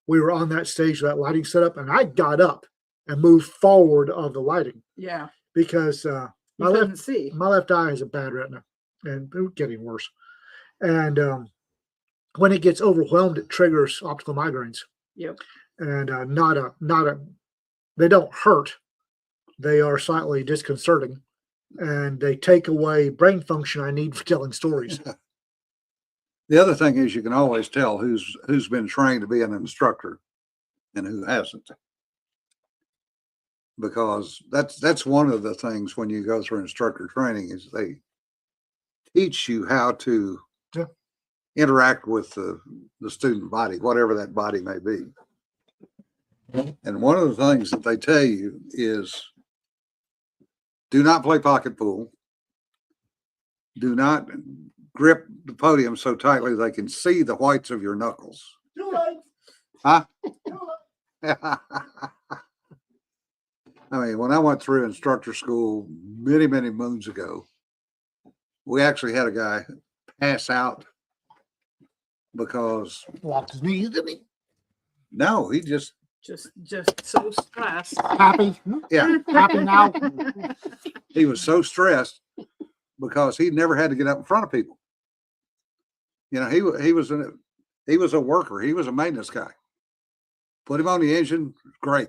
[SPEAKER 1] we were on that stage with that lighting setup, and I got up and moved forward of the lighting
[SPEAKER 3] Yeah.
[SPEAKER 1] because
[SPEAKER 3] You couldn't see.
[SPEAKER 1] my left eye has a bad retina, and it's getting worse. And when it gets overwhelmed, it triggers optical migraines.
[SPEAKER 3] Yep.
[SPEAKER 1] And they don't hurt. They are slightly disconcerting, and they take away brain function I need for telling stories.
[SPEAKER 4] The other thing is you can always tell who's been trained to be an instructor and who hasn't. Because that's one of the things when you go through instructor training is they teach you how to
[SPEAKER 1] Yeah.
[SPEAKER 4] interact with the student body, whatever that body may be. And one of the things that they tell you is do not play pocket pool. Do not grip the podium so tightly they can see the whites of your knuckles. Huh? I mean, when I went through instructor school many, many moons ago, we actually had a guy pass out because
[SPEAKER 1] Locked his knees, didn't he?
[SPEAKER 4] no, he just,
[SPEAKER 3] Just so stressed.
[SPEAKER 1] Happy.
[SPEAKER 4] yeah,
[SPEAKER 1] Happy now.
[SPEAKER 4] he was so stressed because he never had to get up in front of people. You know, he was a worker. He was a maintenance guy. Put him on the engine, great.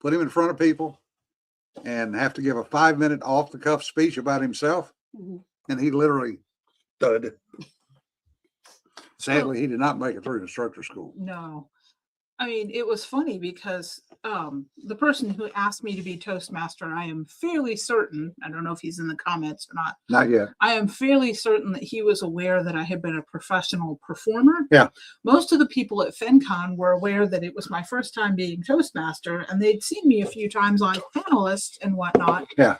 [SPEAKER 4] Put him in front of people and have to give a 5-minute off the cuff speech about himself.
[SPEAKER 2] Mhm.
[SPEAKER 4] And he literally thud. Sadly, he did not make it through instructor school.
[SPEAKER 3] No. I mean, it was funny because the person who asked me to be Toastmaster, I am fairly certain, I don't know if he's in the comments or not,
[SPEAKER 4] Not yet.
[SPEAKER 3] I am fairly certain that he was aware that I had been a professional performer.
[SPEAKER 4] Yeah.
[SPEAKER 3] Most of the people at FinCon were aware that it was my first time being Toastmaster, and they'd seen me a few times on panelist and whatnot.
[SPEAKER 4] Yeah.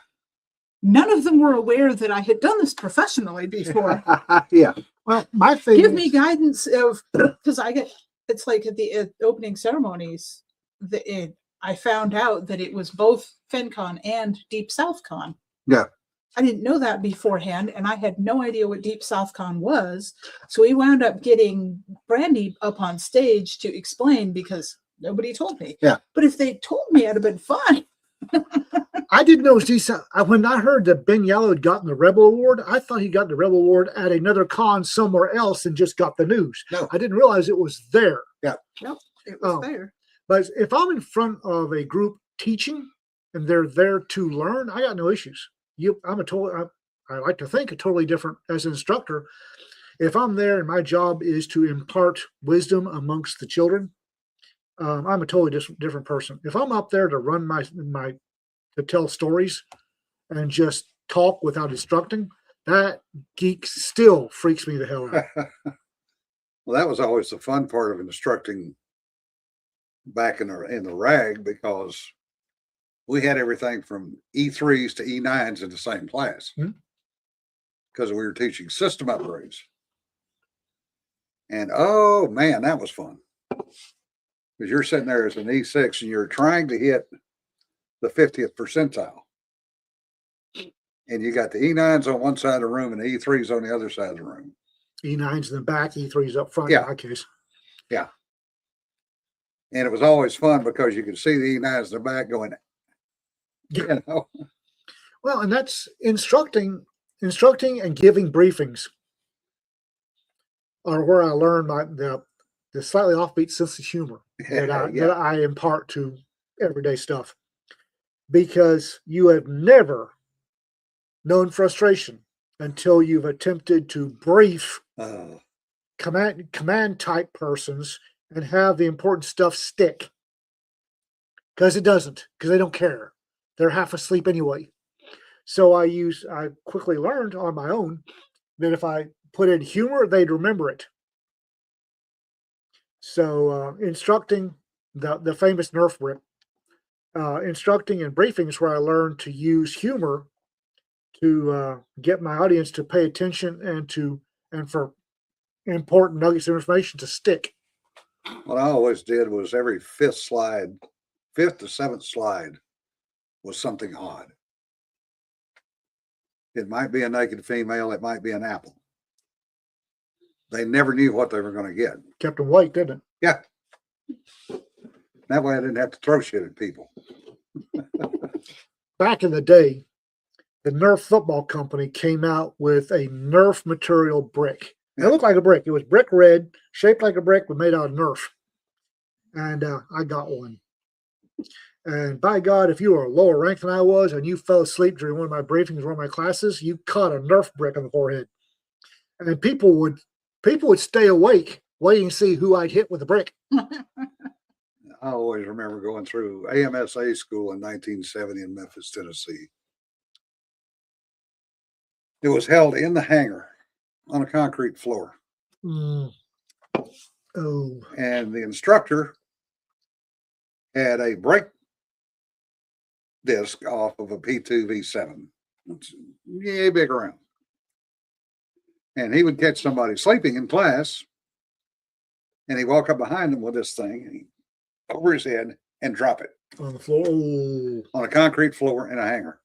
[SPEAKER 3] None of them were aware that I had done this professionally before.
[SPEAKER 4] Yeah.
[SPEAKER 1] Well, my thing
[SPEAKER 3] Give
[SPEAKER 1] is,
[SPEAKER 3] me guidance of, because it's like at the opening ceremonies, I found out that it was both FinCon and Deep South Con.
[SPEAKER 4] Yeah.
[SPEAKER 3] I didn't know that beforehand, and I had no idea what Deep South Con was. So we wound up getting Brandy up on stage to explain because nobody told me.
[SPEAKER 4] Yeah.
[SPEAKER 3] But if they told me, I'd have been fine.
[SPEAKER 1] I didn't know when I heard that Ben Yellow had gotten the Rebel Award, I thought he got the Rebel Award at another con somewhere else and just got the news.
[SPEAKER 4] No.
[SPEAKER 1] I didn't realize it was there.
[SPEAKER 3] Nope, it was
[SPEAKER 1] Oh.
[SPEAKER 3] there.
[SPEAKER 1] But if I'm in front of a group teaching and they're there to learn, I got no issues. I like to think a totally different as an instructor. If I'm there and my job is to impart wisdom amongst the children, I'm a totally different person. If I'm up there to run to tell stories and just talk without instructing, that geek still freaks me the hell out.
[SPEAKER 4] Well, that was always the fun part of instructing back in the RAG, because we had everything from E3s to E9s in the same class because we were teaching system upgrades. And oh man, that was fun. Because you're sitting there as an E6 and you're trying to hit the 50th percentile. And you got the E9s on one side of the room and the E3s on the other side of the room.
[SPEAKER 1] E9's in the back, E3's up front
[SPEAKER 4] Yeah.
[SPEAKER 1] in my case.
[SPEAKER 4] And it was always fun because you could see the E9s in the back going, you know.
[SPEAKER 1] Well, and that's instructing and giving briefings are where I learn the slightly offbeat sense of humor that I impart to everyday stuff, because you have never known frustration until you've attempted to brief command type persons and have the important stuff stick, because it doesn't, because they don't care. They're half asleep anyway. So I quickly learned on my own that if I put in humor, they'd remember it. So instructing the famous Nerf brick, instructing and briefings where I learned to use humor to get my audience to pay attention and for important nuggets of information to stick.
[SPEAKER 4] What I always did was every fifth to seventh slide was something odd. It might be a naked female, it might be an apple. They never knew what they were going to get.
[SPEAKER 1] Kept them awake, didn't it?
[SPEAKER 4] Yeah. That way I didn't have to throw shit at people.
[SPEAKER 1] Back in the day, the Nerf football company came out with a Nerf material brick. It looked like a brick. It was brick red, shaped like a brick, but made out of Nerf. And I got one. And by God, if you were a lower rank than I was and you fell asleep during one of my briefings, one of my classes, you caught a Nerf brick on the forehead. And people would stay awake waiting to see who I'd hit with the brick.
[SPEAKER 4] I always remember going through AMSA school in 1970 in Memphis, Tennessee. It was held in the hangar on a concrete floor.
[SPEAKER 1] Oh,
[SPEAKER 4] And the instructor had a brake disc off of a P2 V7. It's yay big around. And he would catch somebody sleeping in class, and he'd walk up behind them with this thing and he'd over his head and drop it
[SPEAKER 1] on the floor. Oh.
[SPEAKER 4] on a concrete floor in a hangar.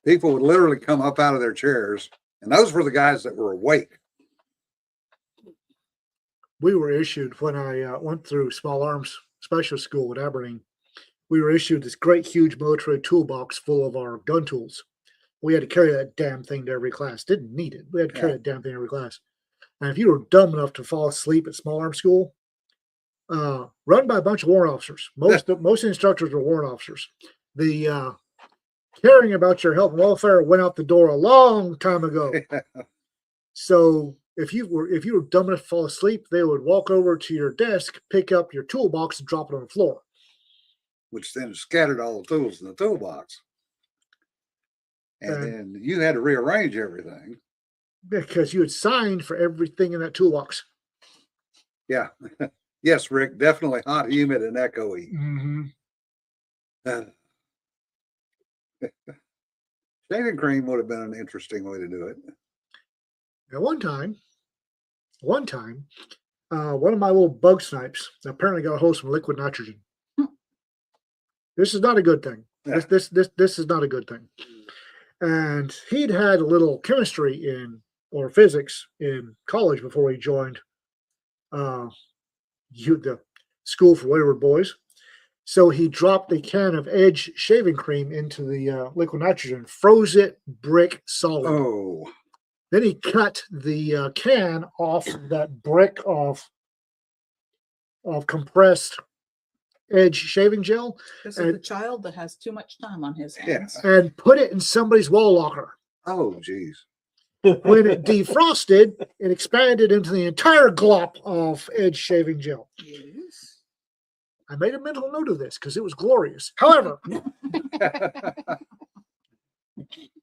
[SPEAKER 4] People would literally come up out of their chairs, and those were the guys that were awake.
[SPEAKER 1] We were issued, when I went through small arms special school at Aberdeen, we were issued this great huge military toolbox full of our gun tools. We had to carry that damn thing to every class. Didn't need it. We had to carry that damn thing to every class. And if you were dumb enough to fall asleep at small arms school, run by a bunch of warrant officers. Most instructors were warrant officers. The caring about your health and welfare went out the door a long time ago. So if you were dumb enough to fall asleep, they would walk over to your desk, pick up your toolbox, and drop it on the floor.
[SPEAKER 4] Which then scattered all the tools in the toolbox. And then you had to rearrange everything.
[SPEAKER 1] Because you had signed for everything in that toolbox.
[SPEAKER 4] Yeah. Yes, Rick, definitely hot, humid, and echoey.
[SPEAKER 1] Mm-hmm.
[SPEAKER 4] Shaving cream would have been an interesting way to do it.
[SPEAKER 1] At one time, one of my little bug snipes apparently got a hold of some liquid nitrogen. This is not a good thing.
[SPEAKER 4] Yeah.
[SPEAKER 1] This is not a good thing. And he'd had a little chemistry or physics in college before he joined the School for Wayward Boys. So he dropped a can of Edge shaving cream into the liquid nitrogen, froze it brick solid.
[SPEAKER 4] Oh,
[SPEAKER 1] Then he cut the can off that brick of compressed Edge shaving gel
[SPEAKER 3] This is the child that has too much time on his hands.
[SPEAKER 1] and put it in somebody's wall locker.
[SPEAKER 4] oh, geez.
[SPEAKER 1] When it defrosted, it expanded into the entire glop of Edge shaving gel.
[SPEAKER 3] Yes.
[SPEAKER 1] I made a mental note of this because it was glorious. However,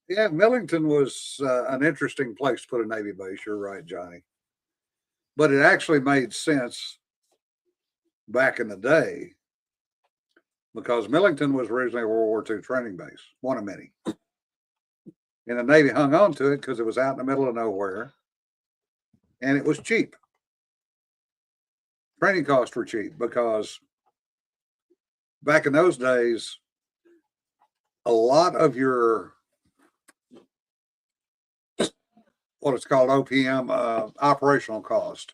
[SPEAKER 4] Yeah, Millington was an interesting place to put a Navy base. You're right, Johnny. But it actually made sense back in the day because Millington was originally a World War II training base, one of many. And the Navy hung on to it because it was out in the middle of nowhere and it was cheap. Training costs were cheap because back in those days, a lot of your what it's called OPM, operational cost,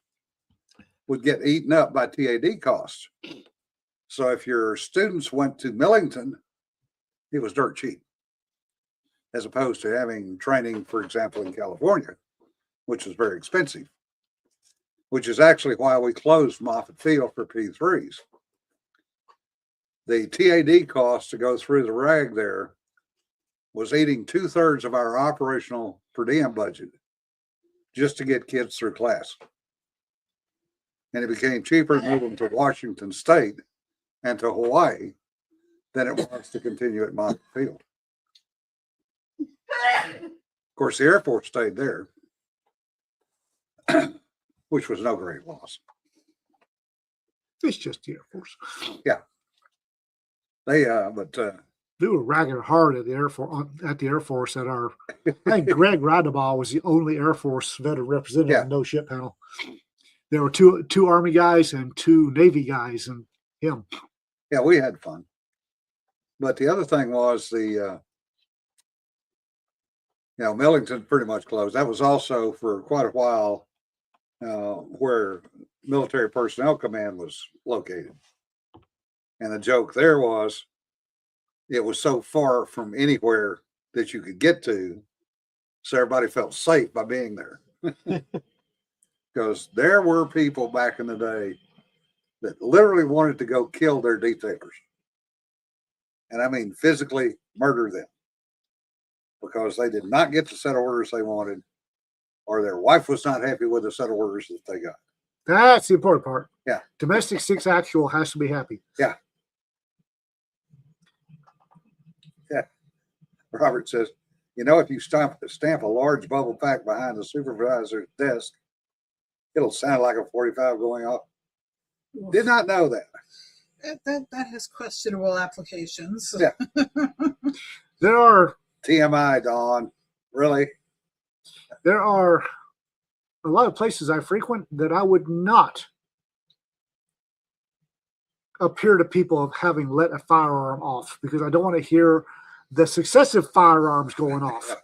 [SPEAKER 4] would get eaten up by TAD costs. So if your students went to Millington, it was dirt cheap, as opposed to having training, for example, in California, which is very expensive, which is actually why we closed Moffett Field for P3s. The TAD cost to go through the rag there was eating 2/3 of our operational per diem budget just to get kids through class. And it became cheaper to move them to Washington State and to Hawaii than it was to continue at Moffett Field. Of course, the Air Force stayed there, which was no great loss.
[SPEAKER 1] it's just the Air Force.
[SPEAKER 4] They,
[SPEAKER 1] They were ragging hard at the Air Force. At our, I think Greg Radeball was the only Air Force veteran representative
[SPEAKER 4] Yeah.
[SPEAKER 1] in no ship panel. There were two Army guys and 2 Navy guys, and him.
[SPEAKER 4] yeah, we had fun. But the other thing was Millington pretty much closed. That was also for quite a while where Military Personnel Command was located. And the joke there was it was so far from anywhere that you could get to, so everybody felt safe by being there. Because there were people back in the day that literally wanted to go kill their detailers. And I mean physically murder them because they did not get the set of orders they wanted, or their wife was not happy with the set of orders that they got.
[SPEAKER 1] That's the important part.
[SPEAKER 4] Yeah.
[SPEAKER 1] Domestic 6 actual has to be happy.
[SPEAKER 4] Robert says, if you stamp a large bubble pack behind the supervisor's desk, it'll sound like a 45 going off. Did not know that.
[SPEAKER 3] That has questionable applications.
[SPEAKER 4] Yeah.
[SPEAKER 1] There are
[SPEAKER 4] TMI, Dawn. Really?
[SPEAKER 1] a lot of places I frequent that I would not appear to people of having let a firearm off because I don't want to hear the successive firearms going off.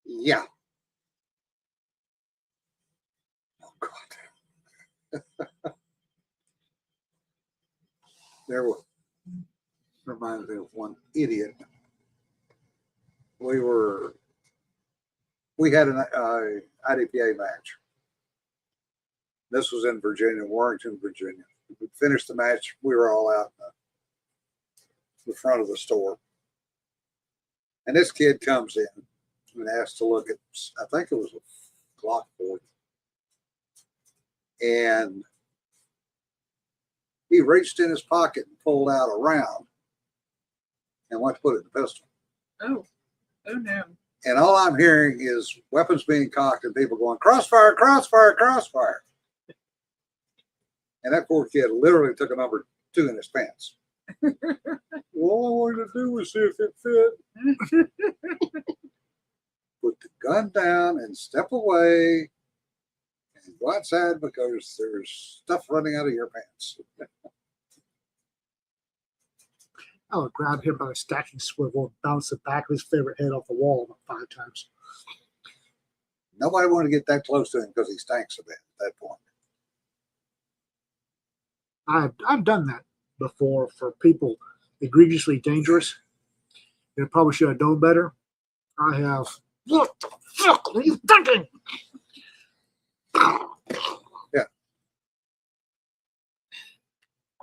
[SPEAKER 4] Yeah. Oh, God. Reminds me of one idiot. We had an IDPA match. This was in Virginia, Warrington, Virginia. We finished the match. We were all out in the front of the store. And this kid comes in and asked to look at, I think it was a Glock 40. And he reached in his pocket and pulled out a round and went to put it in the pistol.
[SPEAKER 3] Oh no.
[SPEAKER 4] And all I'm hearing is weapons being cocked and people going, crossfire, crossfire, crossfire. And that poor kid literally took a number 2 in his pants. All I wanted to do was see if it fit. Put the gun down and step away and go outside because there's stuff running out of your pants.
[SPEAKER 1] I would grab him by the stacking swivel and bounce the back of his favorite head off the wall about 5 times.
[SPEAKER 4] Nobody wanted to get that close to him because he stinks a bit at that point.
[SPEAKER 1] I've done that before for people egregiously dangerous. They probably should have known better. I have. What the fuck are you thinking?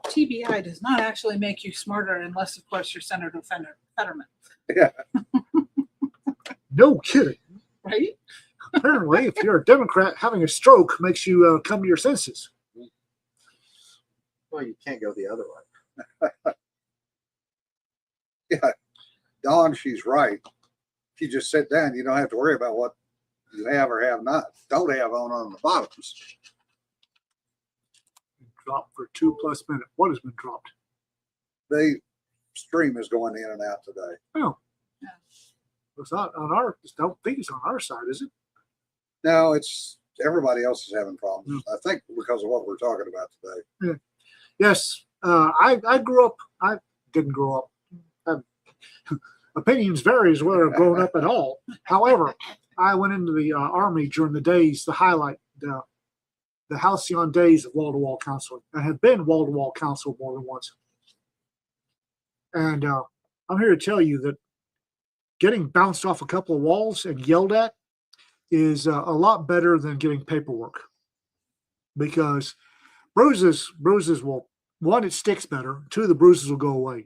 [SPEAKER 3] TBI does not actually make you smarter unless, of course, you're Senator Fetterman,
[SPEAKER 1] No kidding.
[SPEAKER 3] right?
[SPEAKER 1] Apparently, if you're a Democrat, having a stroke makes you come to your senses.
[SPEAKER 7] Well, you can't go the other way.
[SPEAKER 4] Dawn, she's right. If you just sit down, you don't have to worry about what you have or have not, don't have on the bottoms.
[SPEAKER 1] Dropped for 2+ minutes. What has been dropped?
[SPEAKER 4] The stream is going in and out today.
[SPEAKER 1] Oh,
[SPEAKER 3] Yeah.
[SPEAKER 1] it's not on our. I don't think it's on our side, is it?
[SPEAKER 4] No, it's everybody else is having problems. I think because of what we're talking about today.
[SPEAKER 1] Yes. I grew up. I didn't grow up. Opinions vary as whether I've grown up at all. However, I went into the Army during the days, the halcyon days of wall-to-wall counseling. I have been wall-to-wall counseled more than once. And I'm here to tell you that getting bounced off a couple of walls and yelled at is a lot better than getting paperwork. Because bruises will, one, it sticks better. Two, the bruises will go away.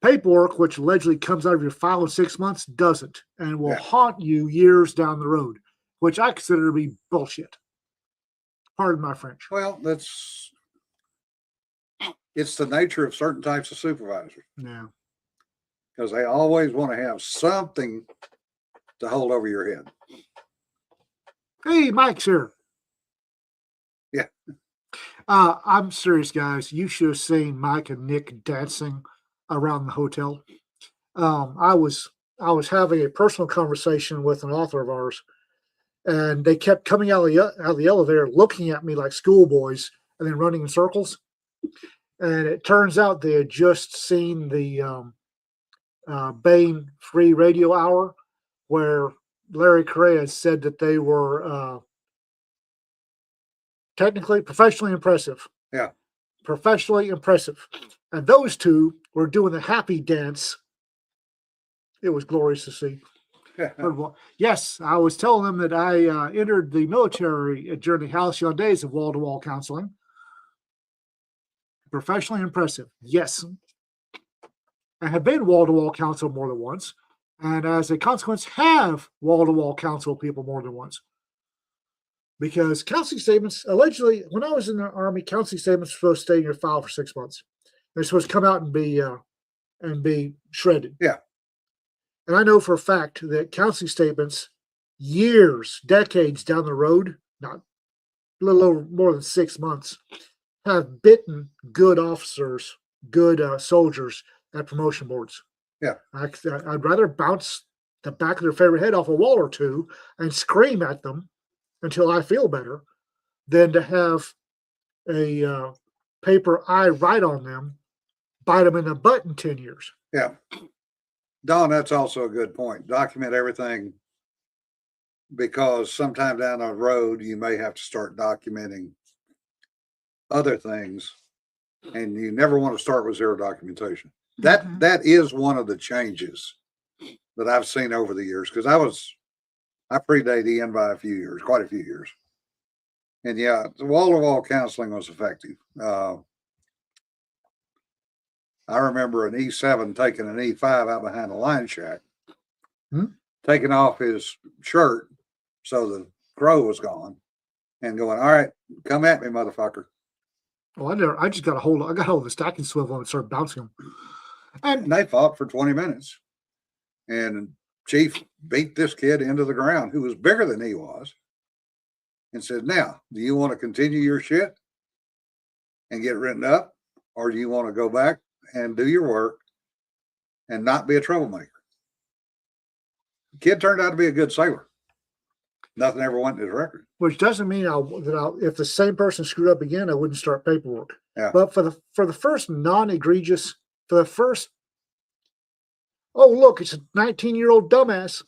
[SPEAKER 1] Paperwork, which allegedly comes out of your file in 6 months, doesn't, and will haunt you years down the road, which I consider to be bullshit. Pardon my French.
[SPEAKER 4] Well, it's the nature of certain types of supervisors
[SPEAKER 1] Yeah.
[SPEAKER 4] because they always want to have something to hold over your head.
[SPEAKER 1] Hey, Mike's here.
[SPEAKER 4] Yeah.
[SPEAKER 1] I'm serious, guys. You should have seen Mike and Nick dancing around the hotel. I was having a personal conversation with an author of ours, and they kept coming out of the elevator, looking at me like schoolboys, and then running in circles. And it turns out they had just seen the Bain Free Radio Hour, where Larry Correa said that they were technically professionally impressive.
[SPEAKER 4] Yeah.
[SPEAKER 1] Professionally impressive. And those two were doing the happy dance. It was glorious to see. Yes, I was telling them that I entered the military during the halcyon days of wall-to-wall counseling. Professionally impressive. Yes. I have been wall-to-wall counsel more than once. And as a consequence, have wall-to-wall counsel people more than once. Because counseling statements, allegedly, when I was in the Army, counseling statements were supposed to stay in your file for 6 months. They're supposed to come out and be shredded.
[SPEAKER 4] Yeah.
[SPEAKER 1] And I know for a fact that counseling statements, years, decades down the road, not a little over more than 6 months, have bitten good officers, good soldiers at promotion boards.
[SPEAKER 4] Yeah.
[SPEAKER 1] I'd rather bounce the back of their favorite head off a wall or two and scream at them until I feel better than to have a paper I write on them bite them in the butt in 10 years.
[SPEAKER 4] Yeah. Don, that's also a good point. Document everything because sometime down the road, you may have to start documenting other things and you never want to start with zero documentation. That is one of the changes that I've seen over the years because I predate Ian by a few years, quite a few years. And yeah, the wall-to-wall counseling was effective. I remember an E7 taking an E5 out behind a line shack, taking off his shirt so the crow was gone and going, all right, come at me, motherfucker.
[SPEAKER 1] Well, I got hold of the stacking swivel and started bouncing them.
[SPEAKER 4] And they fought for 20 minutes. And Chief beat this kid into the ground who was bigger than he was and said, now, do you want to continue your shit and get written up? Or do you want to go back and do your work and not be a troublemaker? The kid turned out to be a good sailor. Nothing ever went in his record.
[SPEAKER 1] Which doesn't mean if the same person screwed up again, I wouldn't start paperwork.
[SPEAKER 4] Yeah.
[SPEAKER 1] But for the first non-egregious, for the first, oh look, it's a 19-year-old dumbass.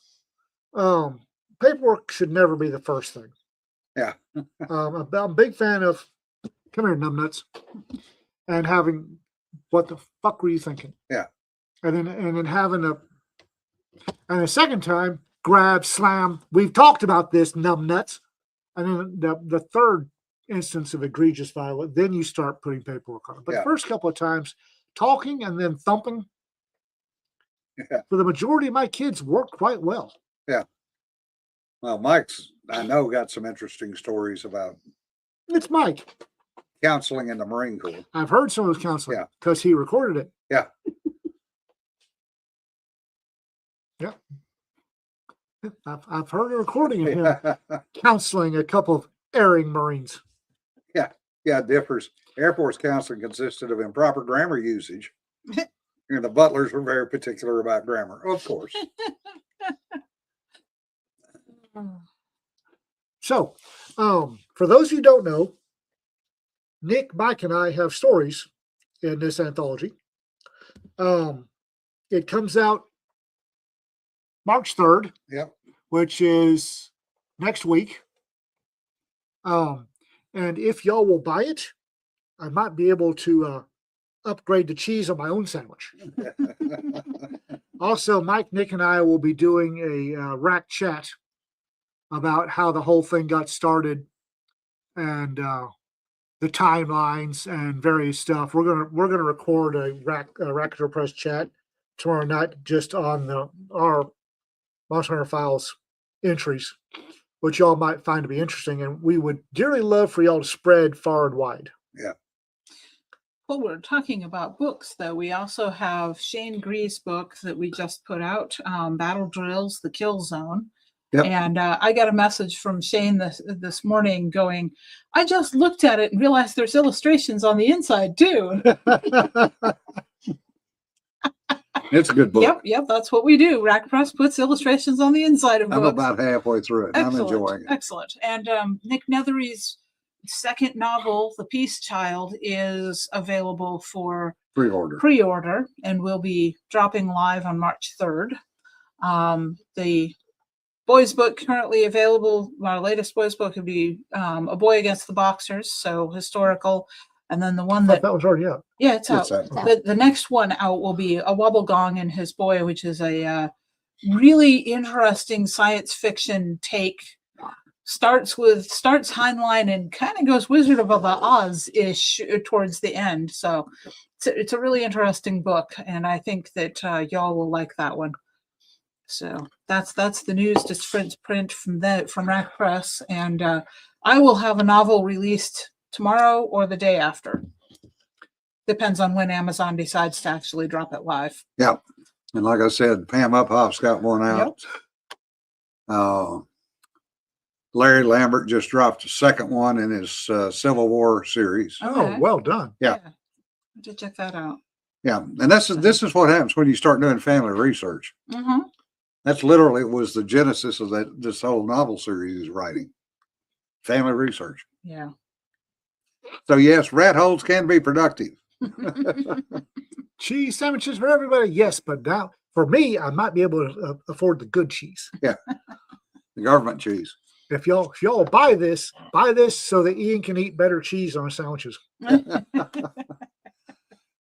[SPEAKER 1] Paperwork should never be the first thing.
[SPEAKER 4] Yeah.
[SPEAKER 1] I'm a big fan of. Come here, numbnuts. and having, what the fuck were you thinking?
[SPEAKER 4] Yeah.
[SPEAKER 1] And then having and the second time, grab, slam. We've talked about this, numbnuts. And then the third instance of egregious violence, then you start putting paperwork on it. But
[SPEAKER 4] Yeah.
[SPEAKER 1] the first couple of times, talking and then thumping,
[SPEAKER 4] Yeah.
[SPEAKER 1] for the majority of my kids, work quite well.
[SPEAKER 4] Well, Mike's, I know, got some interesting stories about
[SPEAKER 1] It's Mike.
[SPEAKER 4] counseling in the Marine Corps.
[SPEAKER 1] I've heard some of his counseling
[SPEAKER 4] Yeah.
[SPEAKER 1] because he recorded it.
[SPEAKER 4] Yeah.
[SPEAKER 1] Yeah. I've heard a recording of him counseling a couple of erring Marines.
[SPEAKER 4] Yeah, it differs. Air Force counseling consisted of improper grammar usage. And the butlers were very particular about grammar, of course.
[SPEAKER 1] So, for those who don't know, Nick, Mike, and I have stories in this anthology. It comes out March 3rd,
[SPEAKER 4] Yep.
[SPEAKER 1] which is next week. And if y'all will buy it, I might be able to upgrade the cheese on my own sandwich. Also, Mike, Nick, and I will be doing a rack chat about how the whole thing got started and the timelines and various stuff. We're gonna record a Racketeer Press chat tomorrow night, just on our Monster Hunter Files entries, which y'all might find to be interesting, and we would dearly love for y'all to spread far and wide.
[SPEAKER 3] Well, we're talking about books, though. We also have Shane Gree's book that we just put out, Battle Drills, The Kill Zone.
[SPEAKER 4] Yep.
[SPEAKER 3] And I got a message from Shane this morning going, I just looked at it and realized there's illustrations on the inside, too.
[SPEAKER 4] It's a good book.
[SPEAKER 3] Yep, that's what we do. Rack Press puts illustrations on the inside of
[SPEAKER 4] I'm
[SPEAKER 3] books.
[SPEAKER 4] about halfway through it. I'm enjoying it.
[SPEAKER 3] Excellent. And Nick Nethery's second novel, The Peace Child, is available for
[SPEAKER 4] Pre-order.
[SPEAKER 3] pre-order and will be dropping live on March 3rd. The boys book currently available, our latest boys book would be A Boy Against the Boxers, so historical. And then the one
[SPEAKER 1] Thought
[SPEAKER 3] that,
[SPEAKER 1] that was already up.
[SPEAKER 3] yeah, it's out.
[SPEAKER 4] It's out.
[SPEAKER 3] The next one out will be A Wobblegong and His Boy, which is a really interesting science fiction take. Starts Heinlein and kind of goes Wizard of Oz-ish towards the end. So it's a really interesting book, and I think that y'all will like that one. So that's the news to print from Rack Press, and I will have a novel released tomorrow or the day after. Depends on when Amazon decides to actually drop it live.
[SPEAKER 4] Yeah. And like I said, Pam Uphop's got one out. Larry Lambert just dropped a second one in his Civil War series.
[SPEAKER 1] Oh,
[SPEAKER 3] Okay.
[SPEAKER 1] well done.
[SPEAKER 4] Yeah.
[SPEAKER 3] I have to check that out.
[SPEAKER 4] Yeah. And this is what happens when you start doing family research.
[SPEAKER 3] Mm-hmm.
[SPEAKER 4] That's literally was the genesis of this whole novel series he's writing. Family research.
[SPEAKER 3] Yeah.
[SPEAKER 4] So yes, rat holes can be productive.
[SPEAKER 1] Cheese sandwiches for everybody, yes, but now for me, I might be able to afford the good cheese.
[SPEAKER 4] The government cheese.
[SPEAKER 1] If y'all buy this so that Ian can eat better cheese on his sandwiches.
[SPEAKER 4] And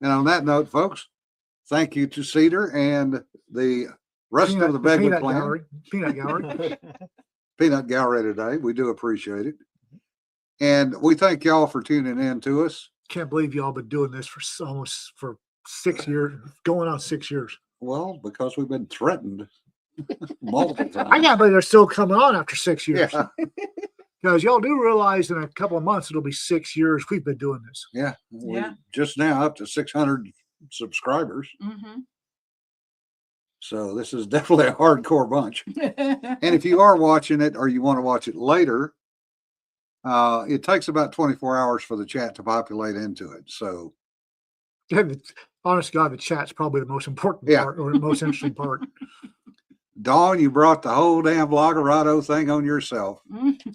[SPEAKER 4] on that note, folks, thank you to Cedar and the rest of the Begwood
[SPEAKER 1] peanut
[SPEAKER 4] clan.
[SPEAKER 1] gallery. Peanut gallery.
[SPEAKER 4] Peanut gallery today. We do appreciate it. And we thank y'all for tuning in to us.
[SPEAKER 1] Can't believe y'all been doing this for almost 6 years, going on 6 years.
[SPEAKER 4] Well, because we've been threatened multiple times.
[SPEAKER 1] I can't believe they're still coming on after 6 years.
[SPEAKER 4] Yeah.
[SPEAKER 1] Because y'all do realize in a couple of months it'll be 6 years we've been doing this.
[SPEAKER 4] Yeah. We're
[SPEAKER 3] Yeah.
[SPEAKER 4] just now up to 600 subscribers.
[SPEAKER 3] Mm-hmm.
[SPEAKER 4] So this is definitely a hardcore bunch. And if you are watching it or you want to watch it later, it takes about 24 hours for the chat to populate into it. So
[SPEAKER 1] Honest to God, the chat's probably the most important
[SPEAKER 4] Yeah.
[SPEAKER 1] part or the most interesting part.
[SPEAKER 4] Dawn, you brought the whole damn Vloggerado thing on yourself.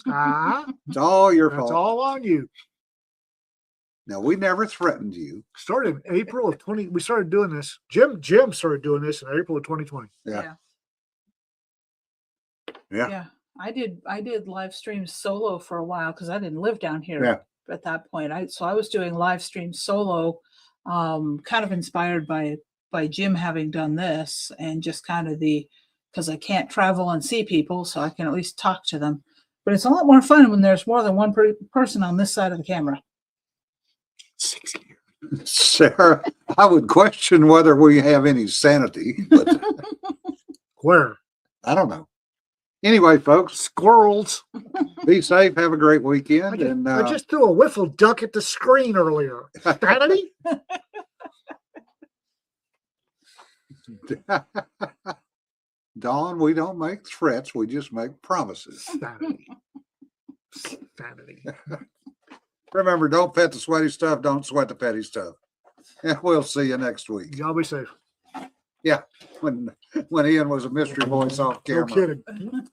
[SPEAKER 1] Ah,
[SPEAKER 4] It's all your
[SPEAKER 1] that's
[SPEAKER 4] fault.
[SPEAKER 1] all on you.
[SPEAKER 4] Now, we never threatened you.
[SPEAKER 1] Started in April of 20. We started doing this. Jim started doing this in April of 2020.
[SPEAKER 4] Yeah.
[SPEAKER 3] Yeah. I did live streams solo for a while because I didn't live down here.
[SPEAKER 4] Yeah.
[SPEAKER 3] at that point. I was doing live stream solo, kind of inspired by Jim having done this, and just kind of because I can't travel and see people, so I can at least talk to them. But it's a lot more fun when there's more than one person on this side of the camera.
[SPEAKER 1] 6 years.
[SPEAKER 4] Sarah, I would question whether we have any sanity, but
[SPEAKER 1] Where?
[SPEAKER 4] I don't know. Anyway, folks,
[SPEAKER 1] Squirrels.
[SPEAKER 4] be safe. Have a great
[SPEAKER 1] I
[SPEAKER 4] weekend.
[SPEAKER 1] just,
[SPEAKER 4] And
[SPEAKER 1] I just threw a wiffle duck at the screen earlier. Sanity?
[SPEAKER 4] Dawn, we don't make threats. We just make promises.
[SPEAKER 1] Sanity. Sanity.
[SPEAKER 4] Remember, don't pet the sweaty stuff. Don't sweat the petty stuff. And we'll see you next week.
[SPEAKER 1] Y'all be safe.
[SPEAKER 4] When Ian was a mystery voice off
[SPEAKER 1] No
[SPEAKER 4] camera.
[SPEAKER 1] kidding.